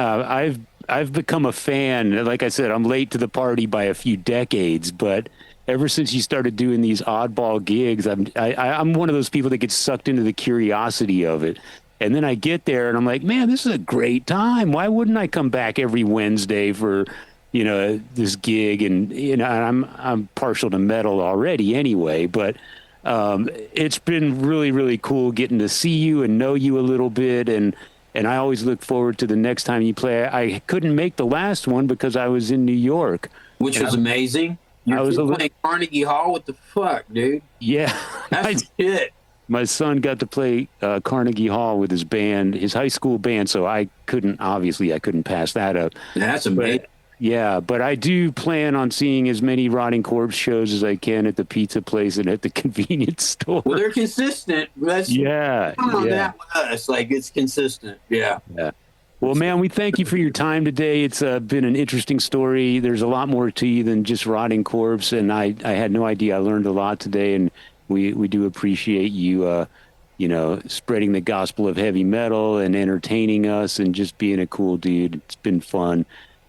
I've become a fan. Like I said, I'm late to the party by a few decades, but ever since you started doing these oddball gigs, I'm one of those people that gets sucked into the curiosity of it. And then I get there and I'm like, man, this is a great time. Why wouldn't I come back every Wednesday for, you know, this gig? And, you know, I'm partial to metal already anyway, but it's been really, really cool getting to see you and know you a little bit. And I always look forward to the next time you play. I couldn't make the last one because I was in New York. Which was amazing. I was playing Carnegie Hall. What the fuck, dude? Yeah. That's shit. My son got to play Carnegie Hall with his band, his high school band, so I couldn't pass that up. That's amazing. But I do plan on seeing as many Rotting Corpse shows as I can at the pizza place and at the convenience store. Well, they're consistent. That with us. Like, it's consistent. Yeah. Well, man, we thank you for your time today. It's been an interesting story. There's a lot more to you than just Rotting Corpse, and I had no idea. I learned a lot today, and we do appreciate you, you know, spreading the gospel of heavy metal and entertaining us and just being a cool dude. It's been fun.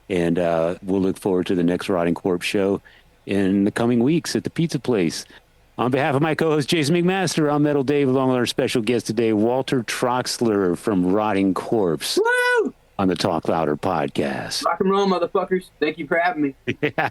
And we'll look forward to the next Rotting Corpse show in the coming weeks at the pizza place. On behalf of my co-host, Jason McMaster, I'm Metal Dave, along with our special guest today, Walter Trachsler from Rotting Corpse. Woo! On the Talk Louder podcast. Rock and roll, motherfuckers. Thank you for having me. Yeah.